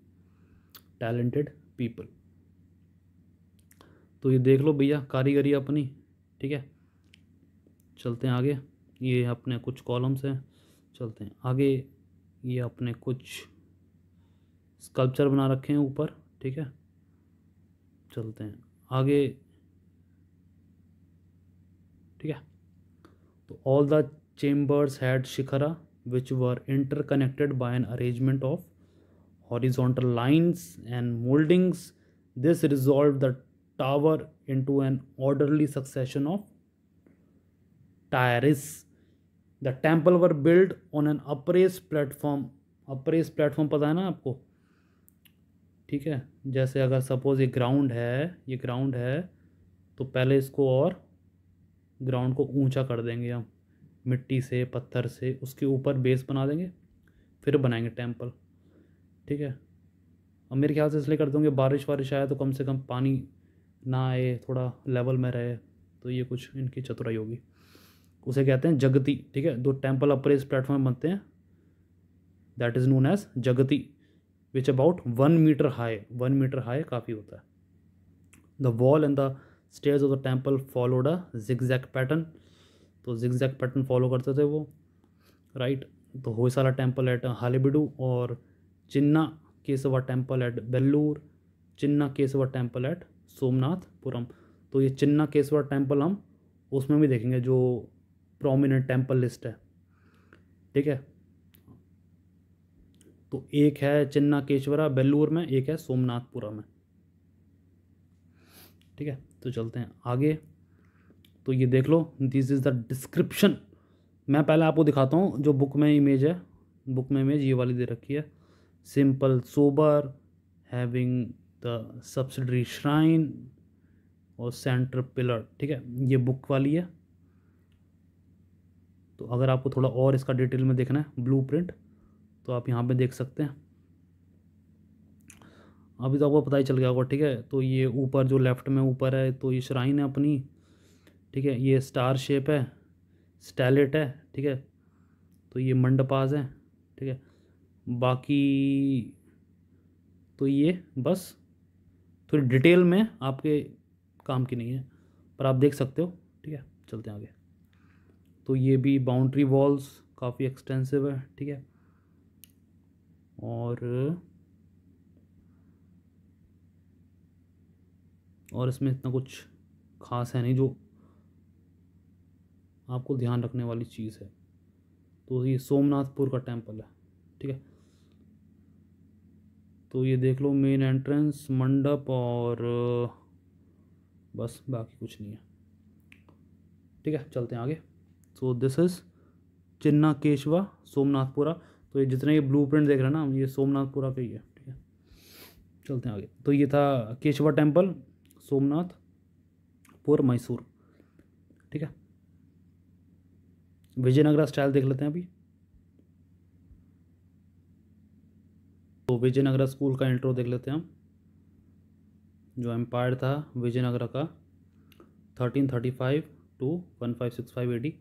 [SPEAKER 1] टैलेंटेड पीपल। तो ये देख लो भैया कारीगरी अपनी। ठीक है, चलते हैं आगे। ये अपने कुछ कॉलम्स हैं, चलते हैं आगे। ये अपने कुछ स्कल्पचर बना रखे हैं ऊपर, ठीक है, चलते हैं आगे, ठीक है। तो all the chambers had shikhara which were interconnected by an arrangement of horizontal lines and moldings. This resolved the tower into an orderly succession of terraces. The temple were built on an upraised platform. upraised platform पता है ना आपको, ठीक है। जैसे अगर suppose ये ground है तो पहले इसको और ग्राउंड को ऊंचा कर देंगे हम, मिट्टी से पत्थर से, उसके ऊपर बेस बना देंगे, फिर बनाएंगे टेम्पल, ठीक है। अब मेरे ख्याल से इसलिए कर दूँगे बारिश वारिश आए तो कम से कम पानी ना आए, थोड़ा लेवल में रहे, तो ये कुछ इनकी चतुराई होगी। उसे कहते हैं जगती, ठीक है। दो टेम्पल अप्रेस प्लेटफॉर्म बनते हैं, that is known as jagati, which about 1 metre high, 1 metre high काफ़ी होता है। The wall and the stairs of the temple followed a zigzag pattern, तो जिगजैग पैटर्न फॉलो करते थे वो, राइट। तो होयसाला टेम्पल एट हालेबिडू और Chenna Keshava temple at Belur, Chenna Keshava temple at Somanathapuram. तो ये चिन्ना केशवा टेम्पल हम उसमें भी देखेंगे जो प्रोमिनेंट टेम्पल लिस्ट है, ठीक है। तो एक है चिन्ना केशवरा बेल्लूर में, एक है सोमनाथपुरम में, ठीक है। तो चलते हैं आगे। तो ये देख लो, दिस इज़ द डिस्क्रिप्शन। मैं पहले आपको दिखाता हूँ जो बुक में इमेज है, बुक में इमेज ये वाली दे रखी है, simple sober having the subsidiary shrine और सेंटर पिलर, ठीक है, ये बुक वाली है। तो अगर आपको थोड़ा और इसका डिटेल में देखना है ब्लूप्रिंट, तो आप यहाँ पे देख सकते हैं। अभी तो आपको पता ही चल गया होगा, ठीक है। तो ये ऊपर जो लेफ्ट में ऊपर है तो ये श्राइन है अपनी, ठीक है। ये स्टार शेप है, स्टैलेट है, ठीक है। तो ये मंडपास है, ठीक है। बाकी तो ये बस थोड़ी डिटेल में आपके काम की नहीं है, पर आप देख सकते हो, ठीक है। चलते हैं आगे। तो ये भी बाउंड्री वॉल्स काफ़ी एक्सटेंसिव है, ठीक है। और इसमें इतना कुछ खास है नहीं जो आपको ध्यान रखने वाली चीज़ है। तो ये सोमनाथपुर का टेम्पल है, ठीक है। तो ये देख लो, मेन एंट्रेंस, मंडप और बस, बाकी कुछ नहीं है, ठीक है। चलते हैं आगे। सो दिस इज़ चिन्ना केशवा सोमनाथपुरा। तो ये जितने ये ब्लूप्रिंट देख रहे हैं ना, ये सोमनाथपुरा का ही है, ठीक है। चलते हैं आगे। तो ये था केशवा टेम्पल, सोमनाथपुर, मैसूर, ठीक है। विजयनगरा स्टाइल देख लेते हैं अभी। तो विजयनगरा स्कूल का इंट्रो देख लेते हैं हम। जो एम्पायर था विजयनगरा का 1335 to 1565 AD,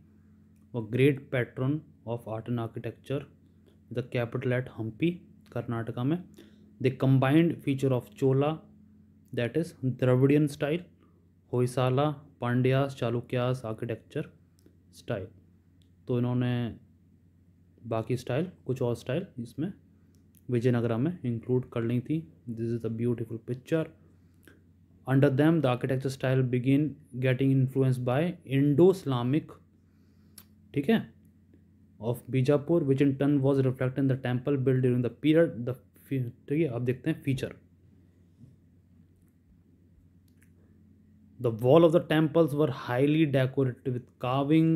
[SPEAKER 1] a great patron of art and architecture, the capital at Hampi, Karnataka में। The combined feature of Chola, that is Dravidian style, Hoysala, Pandyas, Chalukyas architecture style. तो इन्होंने बाकी स्टाइल, कुछ और स्टाइल इसमें विजयनगरा में इंक्लूड कर ली थी। This is a beautiful picture. Under them, the architecture style begin getting influenced by Indo-Islamic, ठीक है, of Bijapur, which in turn was reflected in the temple built during the period. ठीक है, अब देखते हैं feature. The wall of the temples were highly decorated with carving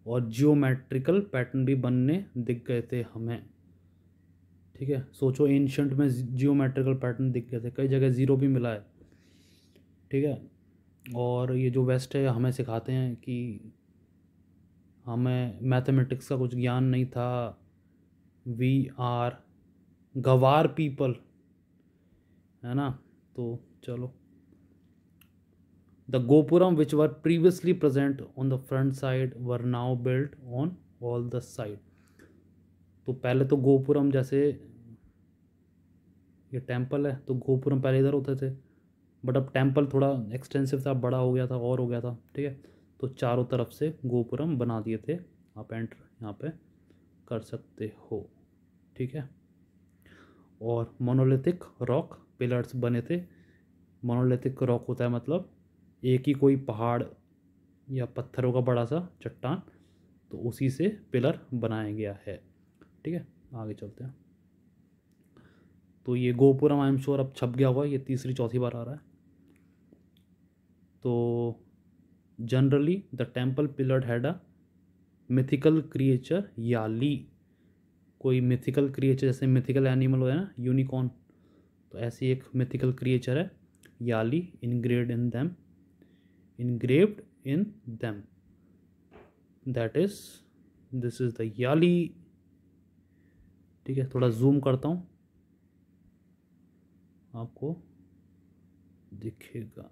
[SPEAKER 1] और geometrical pattern भी बनने दिख गए थे हमें, ठीक है। सोचो एंशंट में जियोमेट्रिकल पैटर्न दिख गए थे, कई जगह ज़ीरो भी मिला है, ठीक है। और ये जो वेस्ट है हमें सिखाते हैं कि हमें मैथमेटिक्स का कुछ ज्ञान नहीं था, वी आर गवार पीपल, है ना। तो चलो, the gopuram which were previously present on the front side were now built on all the side. तो पहले तो गोपुरम, जैसे ये टेम्पल है तो गोपुरम पहले इधर होते थे, बट अब टेम्पल थोड़ा एक्सटेंसिव था, बड़ा हो गया था और हो गया था, ठीक है। तो चारों तरफ से गोपुरम बना दिए थे। आप एंटर यहाँ पे कर सकते हो, ठीक है। और मोनोलिथिक रॉक पिलर्स बने थे। मोनोलिथिक रॉक होता है मतलब एक ही कोई पहाड़ या पत्थरों का बड़ा सा चट्टान, तो उसी से पिलर बनाया गया है, ठीक है। आगे चलते हैं। तो ये गोपुरम आई एम श्योर अब छप गया होगा, ये तीसरी चौथी बार आ रहा है। तो generally the temple pillar had a mythical creature yali. कोई मिथिकल क्रिएचर, जैसे मिथिकल एनिमल हो है ना, यूनिकॉर्न, तो ऐसी एक मिथिकल क्रिएचर है yali, engraved in them, that is this is the yali, ठीक है। थोड़ा जूम करता हूँ, आपको दिखेगा,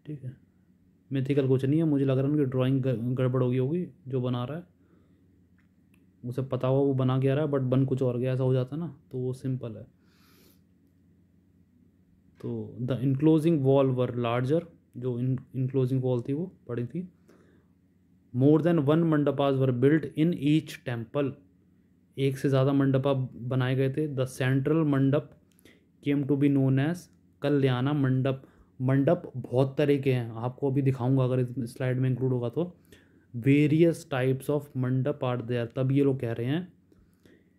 [SPEAKER 1] ठीक है। मिथिकल कुछ नहीं है, मुझे लग रहा है उनकी ड्राइंग गड़बड़ हो गई होगी, जो बना रहा है उसे पता हुआ वो बना क्या रहा है, बट बन कुछ और गया, ऐसा हो जाता ना, तो वो सिंपल है। तो the enclosing wall were larger, जो इनक्लोजिंग वॉल थी वो बड़ी थी। More than one mandapas were built in each temple, एक से ज़्यादा मंडपा बनाए गए थे। The central mandapa came to be known as Kalyana mandapa. मंडप बहुत तरह के हैं, आपको अभी दिखाऊंगा अगर इस स्लाइड में इंक्लूड होगा तो। वेरियस टाइप्स ऑफ मंडप आर देयर, तब ये लोग कह रहे हैं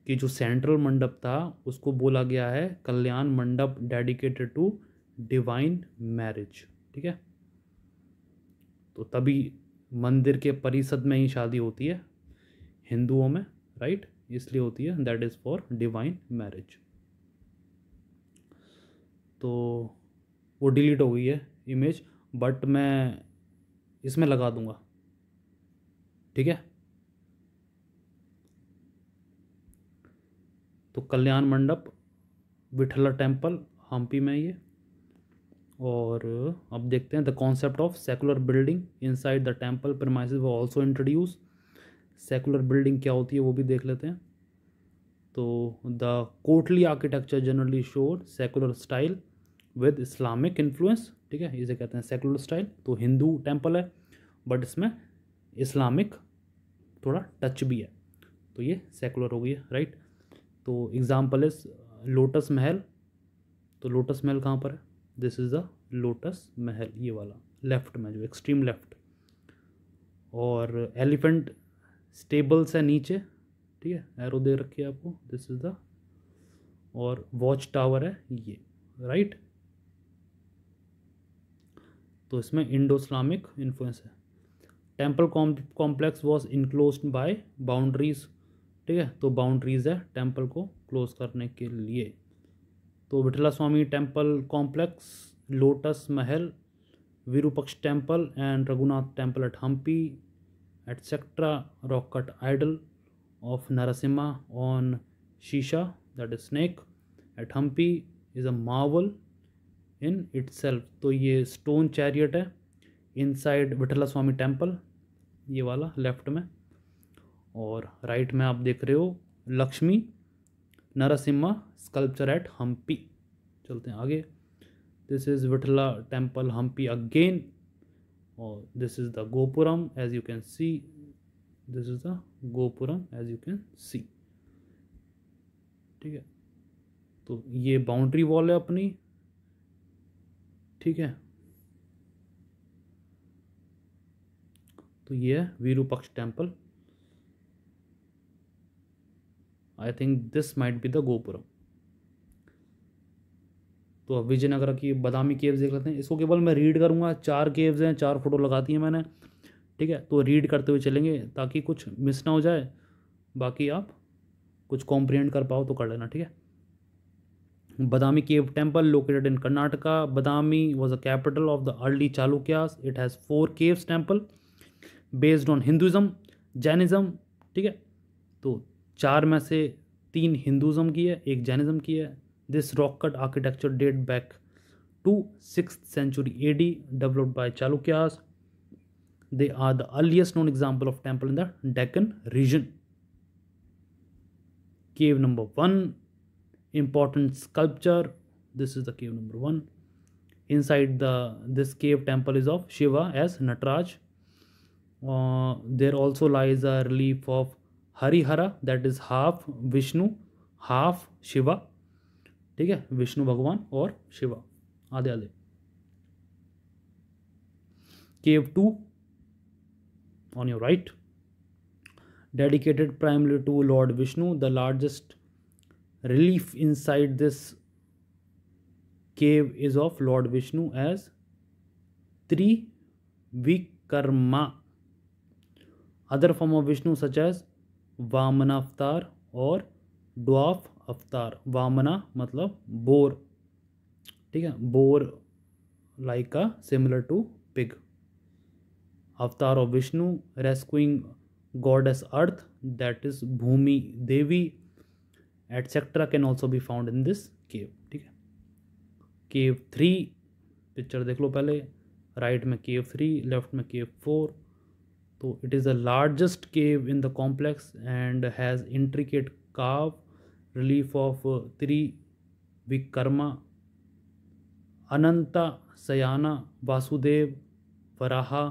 [SPEAKER 1] कि जो सेंट्रल मंडप था उसको बोला गया है कल्याण मंडप, डेडिकेटेड टू डिवाइन मैरिज, ठीक है। तो तभी मंदिर के परिसर में ही शादी होती है हिंदुओं में, राइट, इसलिए होती है, that is for divine marriage. तो वो डिलीट हो गई है इमेज, बट मैं इसमें लगा दूंगा, ठीक है। तो कल्याण मंडप विठला टेम्पल हम्पी में ये। और अब देखते हैं the concept of secular building inside the temple premises वो ऑल्सो इंट्रोड्यूस। सेकुलर बिल्डिंग क्या होती है वो भी देख लेते हैं। तो the courtly architecture generally showed secular style with Islamic influence, ठीक है, इसे कहते हैं सेकुलर स्टाइल। तो हिंदू टेम्पल है बट इसमें इस्लामिक थोड़ा टच भी है, तो ये सेकुलर हो गई है, राइट। तो एग्जाम्पल इज लोटस महल। तो लोटस महल कहाँ पर है, दिस इज़ द लोटस महल, ये वाला लेफ्ट में जो एक्सट्रीम लेफ्ट। और एलिफेंट स्टेबल्स है नीचे, ठीक है, एरो दे रखी है आपको, दिस इज़ द। और वॉच टावर है ये, राइट। तो इसमें इंडो इस्लामिक इन्फ्लुएंस है। Temple complex was enclosed bye boundaries, ठीक है, तो बाउंड्रीज है टेम्पल को क्लोज करने के लिए। तो Vitthala Swami temple complex, lotus Mahal, Virupaksha temple and Raghunatha temple at Hampi etcetera, rock cut idol of Narasimha on Shesha, that is snake at Hampi is a marvel in itself. तो ये स्टोन चैरियट है इनसाइड विठला स्वामी टेम्पल, ये वाला लेफ्ट में। और राइट में आप देख रहे हो लक्ष्मी नरसिम्हा स्कल्पचर एट हम्पी। चलते हैं आगे। This is Vitthala temple Hampi again, और this is the gopuram as you can see, this is the gopuram as you can see, ठीक है। तो ये बाउंड्री वॉल है अपनी, ठीक है। तो ये है Virupaksha temple, I think this might be the gopuram. तो अब विजयनगर की बादामी केव्स देख लेते हैं। इसको केवल मैं रीड करूँगा, 4 केव्स हैं, 4 फोटो लगाती हैं मैंने, ठीक है। तो रीड करते हुए चलेंगे ताकि कुछ मिस ना हो जाए, बाकी आप कुछ कॉम्प्रिहेंड कर पाओ तो कर लेना, ठीक है। Badami Cave Temple located in Karnataka. Badami was a capital of the early Chalukyas. It has 4 caves temple based on Hinduism, Jainism, ठीक है। तो 4 में से 3 हिंदुज़म की है, 1 जैनिज़्म की है। This rock cut architecture date back to 6th century AD, developed by Chalukyas. They are the earliest known example of temple in the Deccan region. Cave number 1, important sculpture. This is the cave number 1. Inside this cave temple is of Shiva as Nataraj. There also lies a relief of Harihara, that is half Vishnu, half Shiva. ठीक है, विष्णु भगवान और शिवा आधे आधे. Cave 2 on your right, dedicated primarily to Lord Vishnu. The largest relief inside this cave is of Lord Vishnu as Trivikarma. Other form of Vishnu such as Vamana अवतार और Dwarf अवतार. वामना मतलब बोर, ठीक है, boar like a similar to pig. Avatar of Vishnu rescuing goddess earth, that is Bhumi Devi etcetera can also be found in this cave. ठीक है. केव 3 picture देख लो पहले, राइट में केव 3, लेफ्ट में केव 4. तो it is the largest cave in the complex and has intricate curve relief of Trivikarma, अनंता, सयाना, वासुदेव, वराहा,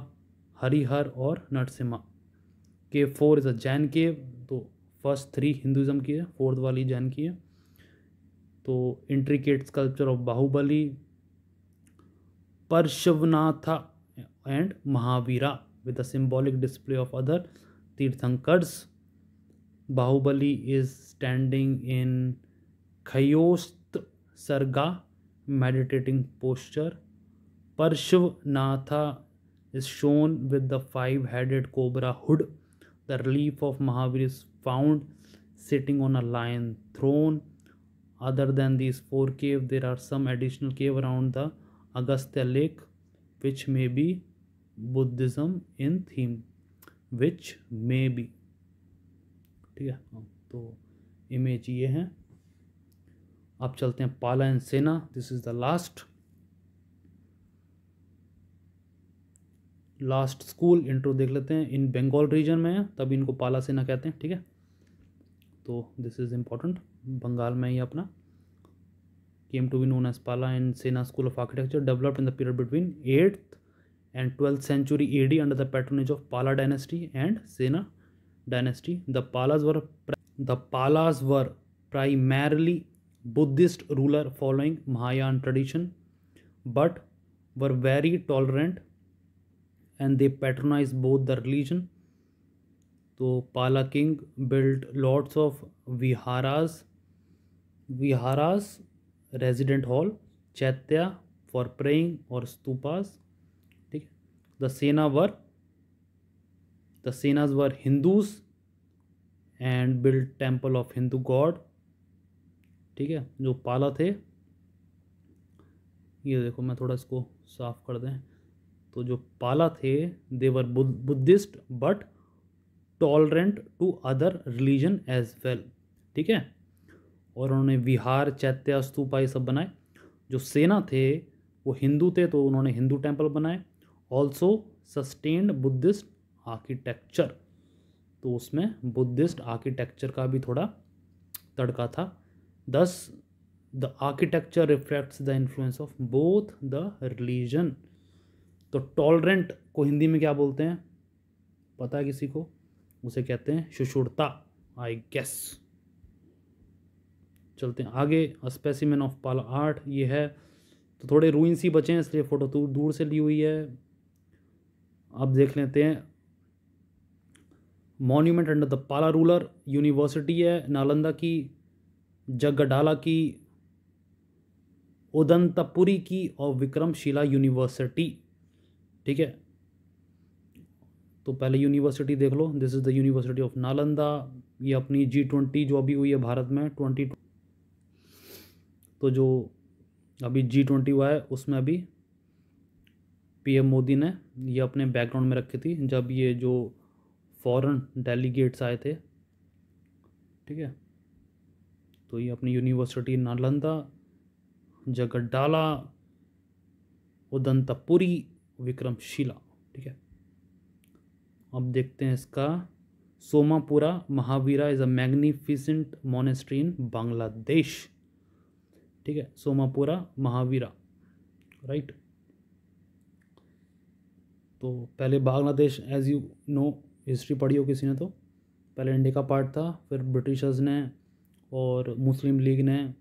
[SPEAKER 1] हरिहर और नरसिम्हा. केव 4 is a Jain केव. तो first 3 Hinduism की है, फोर्थ वाली जैन की है. तो intricate sculpture of Bahubali, Parshvanath and Mahavira with a symbolic display of other Tirthankars. Bahubali is standing in Khayost Sarga meditating posture. Parshvanatha is shown with the 5-headed cobra hood. The relief of Mahavir is found sitting on a lion throne. Other than these 4 caves, there are some additional caves around the Agastya lake, which may be Buddhism in theme, which may be. ठीक है. तो image ये है. अब चलते हैं पाला and सेना. This is the last school. Intro देख लेते हैं. इन बंगाल रीजन में है, तब इनको पाला सेना कहते हैं. ठीक है. तो दिस इज इम्पॉर्टेंट. बंगाल में ही अपना came to be known as Pala and Sena school of architecture, developed in the period between 8th and 12th century AD under the patronage of Pala dynasty and Sena dynasty. The Palas were primarily Buddhist ruler following Mahayana tradition, but were very tolerant and they patronized both the religion. So Pala king built lots of viharas, resident hall, chaitya for praying or stupas. The Senas were Hindus and built temple of Hindu god. ठीक है. जो पाला थे, ये देखो मैं थोड़ा इसको साफ कर दें. तो जो पाला थे, they were Buddhist but tolerant to other religion as well. ठीक है. और उन्होंने विहार, चैत्य, स्तूपा ये सब बनाए. जो सेना थे वो हिंदू थे, तो उन्होंने हिंदू टेम्पल बनाए. Also sustained Buddhist architecture. तो उसमें बुद्धिस्ट आर्किटेक्चर का भी थोड़ा तड़का था. दस the architecture reflects the influence of both the religion. तो टॉलरेंट को हिंदी में क्या बोलते हैं, पता है किसी को? उसे कहते हैं सुषुड़ता, आई गेस. चलते हैं आगे. स्पेसिमेन ऑफ पाला आर्ट ये है. तो थोड़े रूइंस ही बचे हैं, इसलिए फ़ोटो दूर से ली हुई है. अब देख लेते हैं. मॉन्यूमेंट अंडर द पाला रूलर. यूनिवर्सिटी है नालंदा की, जगडाला की, उदंतपुरी की और विक्रमशिला यूनिवर्सिटी. ठीक है. तो पहले यूनिवर्सिटी देख लो. This is the university of Nalanda. ये अपनी G20 जो अभी हुई है भारत में 20. तो जो अभी G20 हुआ है उसमें अभी PM मोदी ने ये अपने बैकग्राउंड में रखी थी जब ये जो फॉरेन डेलीगेट्स आए थे. ठीक है. तो ये अपनी यूनिवर्सिटी नालंदा, जगडाला, उदंतपुरी, विक्रमशिला. ठीक है. अब देखते हैं इसका. Somapura Mahavira is a magnificent monastery in Bangladesh. ठीक है. सोमापुरा महावीरा राइट। तो पहले Bangladesh, as you know, history पढ़ी हो किसी ने तो, पहले इंडिया का पार्ट था, फिर ब्रिटिशर्स ने और मुस्लिम लीग ने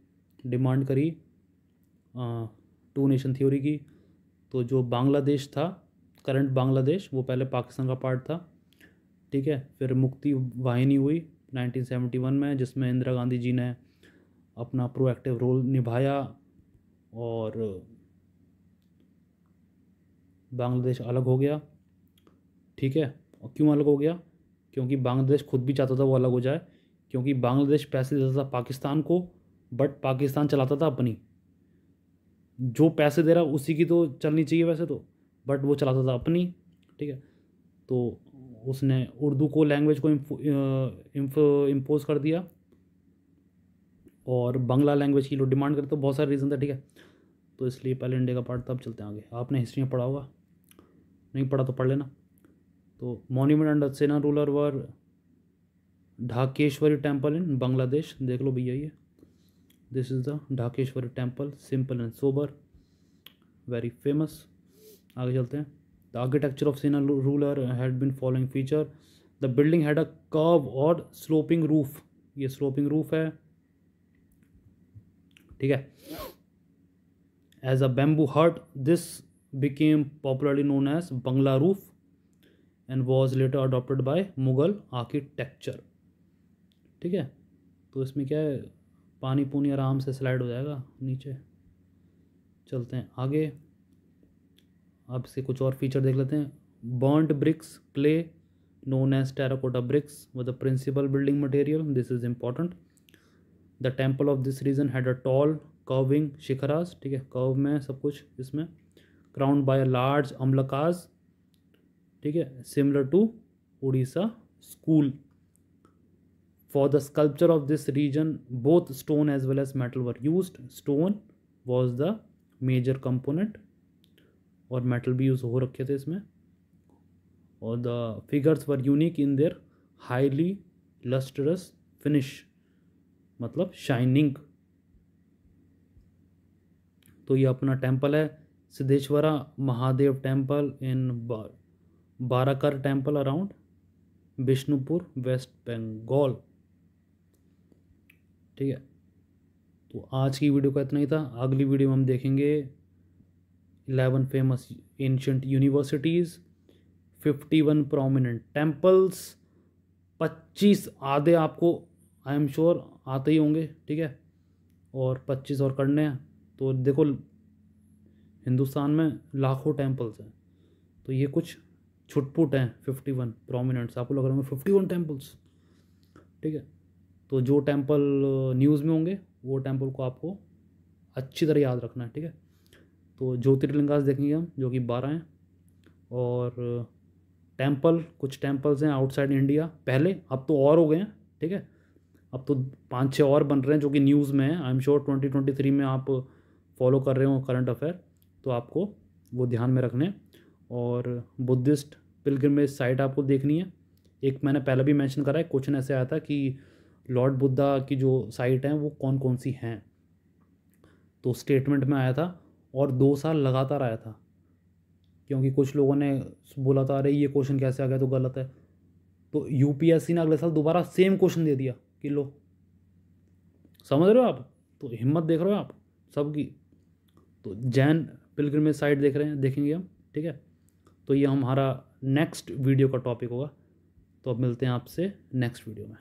[SPEAKER 1] डिमांड करी टू नेशन थ्योरी की। तो जो बांग्लादेश था, करंट बांग्लादेश, वो पहले पाकिस्तान का पार्ट था, ठीक है। फिर मुक्ति वाहिनी हुई 1971 में, जिसमें इंदिरा गांधी जी ने अपना प्रोएक्टिव रोल निभाया और बांग्लादेश अलग हो गया, ठीक है। और क्यों अलग हो गया? क्योंकि बांग्लादेश खुद भी चाहता था वो अलग हो जाए, क्योंकि बांग्लादेश पैसे देता था पाकिस्तान को, बट पाकिस्तान चलाता था अपनी। जो पैसे दे रहा उसी की तो चलनी चाहिए वैसे तो, बट वो चलाता था अपनी, ठीक है। तो उसने उर्दू को, लैंग्वेज को इम्पोज कर दिया और बांग्ला लैंग्वेज की लोग डिमांड करते, तो बहुत सारे रीज़न था, ठीक है। तो इसलिए पहले इंडिया का पार्ट था। अब चलते हैं आगे। आपने हिस्ट्री में पढ़ा होगा, नहीं पढ़ा तो पढ़ लेना। तो monument under Sena ruler were Dhakeshwari temple in Bangladesh, देख लो भैया ये, this is the Dhakeshwari temple, simple and sober, very famous. आगे चलते हैं। The architecture of Sena ruler had been following feature, the building had a curve और स्लोपिंग रूफ, ये स्लोपिंग रूफ है, ठीक है। As a bamboo hut, this became popularly known as Bangla roof and was later adopted by Mughal architecture, ठीक है। तो इसमें क्या है, पानी पूनी आराम से स्लाइड हो जाएगा नीचे। चलते हैं आगे। अब से कुछ और फीचर देख लेते हैं। Burned bricks clay known as terracotta bricks were the principal building material. This is important. The temple of this region had a tall curving shikharas, ठीक है, कर्व में सब कुछ इसमें, crowned by a large amlakas, ठीक है, similar to Odisha school. For the sculpture of this region, both stone as well as metal were used. Stone was the major component और metal भी यूज़ हो रखे थे इसमें। और the figures were unique in their highly lustrous finish, मतलब shining. तो ये अपना टेम्पल है Siddheshwara Mahadev temple in Barakar temple around Bishnupur, West Bengal, ठीक है। तो आज की वीडियो का इतना ही था। अगली वीडियो में हम देखेंगे 11 famous ancient universities, 51 prominent temples, 25 आधे आपको आई एम श्योर आते ही होंगे, ठीक है, और 25 और करने हैं। तो देखो हिंदुस्तान में लाखों टेम्पल्स हैं, तो ये कुछ छुटपुट हैं 51 प्रोमिनेंट्स, आपको लग रहा होंगे 51 टेम्पल्स, ठीक है। तो जो टेम्पल न्यूज़ में होंगे वो टेम्पल को आपको अच्छी तरह याद रखना है, ठीक है। तो ज्योतिर्लिंगास देखेंगे हम, जो कि 12 हैं, और टेम्पल, कुछ टेम्पल्स हैं आउटसाइड इंडिया पहले, अब तो और हो गए हैं, ठीक है। अब तो 5-6 और बन रहे हैं जो कि न्यूज़ में है। आई एम श्योर 2023 में आप फॉलो कर रहे हो करंट अफेयर, तो आपको वो ध्यान में रखने। और बुद्धिस्ट पिलग्रिमेज साइट आपको देखनी है। एक मैंने पहले भी मेंशन करा है, क्वेश्चन ऐसे आया था कि लॉर्ड बुद्धा की जो साइट हैं वो कौन कौन सी हैं, तो स्टेटमेंट में आया था और 2 साल लगातार आया था, क्योंकि कुछ लोगों ने बोला था अरे ये क्वेश्चन कैसे आ गया, तो गलत है। तो यूपीएससी ने अगले साल दोबारा सेम क्वेश्चन दे दिया कि लो, समझ रहे हो आप, तो हिम्मत देख रहे हो आप सबकी। तो जैन पिलग्रिमेज साइट देख रहे हैं, देखेंगे हम, ठीक है। तो ये हमारा नेक्स्ट वीडियो का टॉपिक होगा। तो अब मिलते हैं आपसे नेक्स्ट वीडियो में।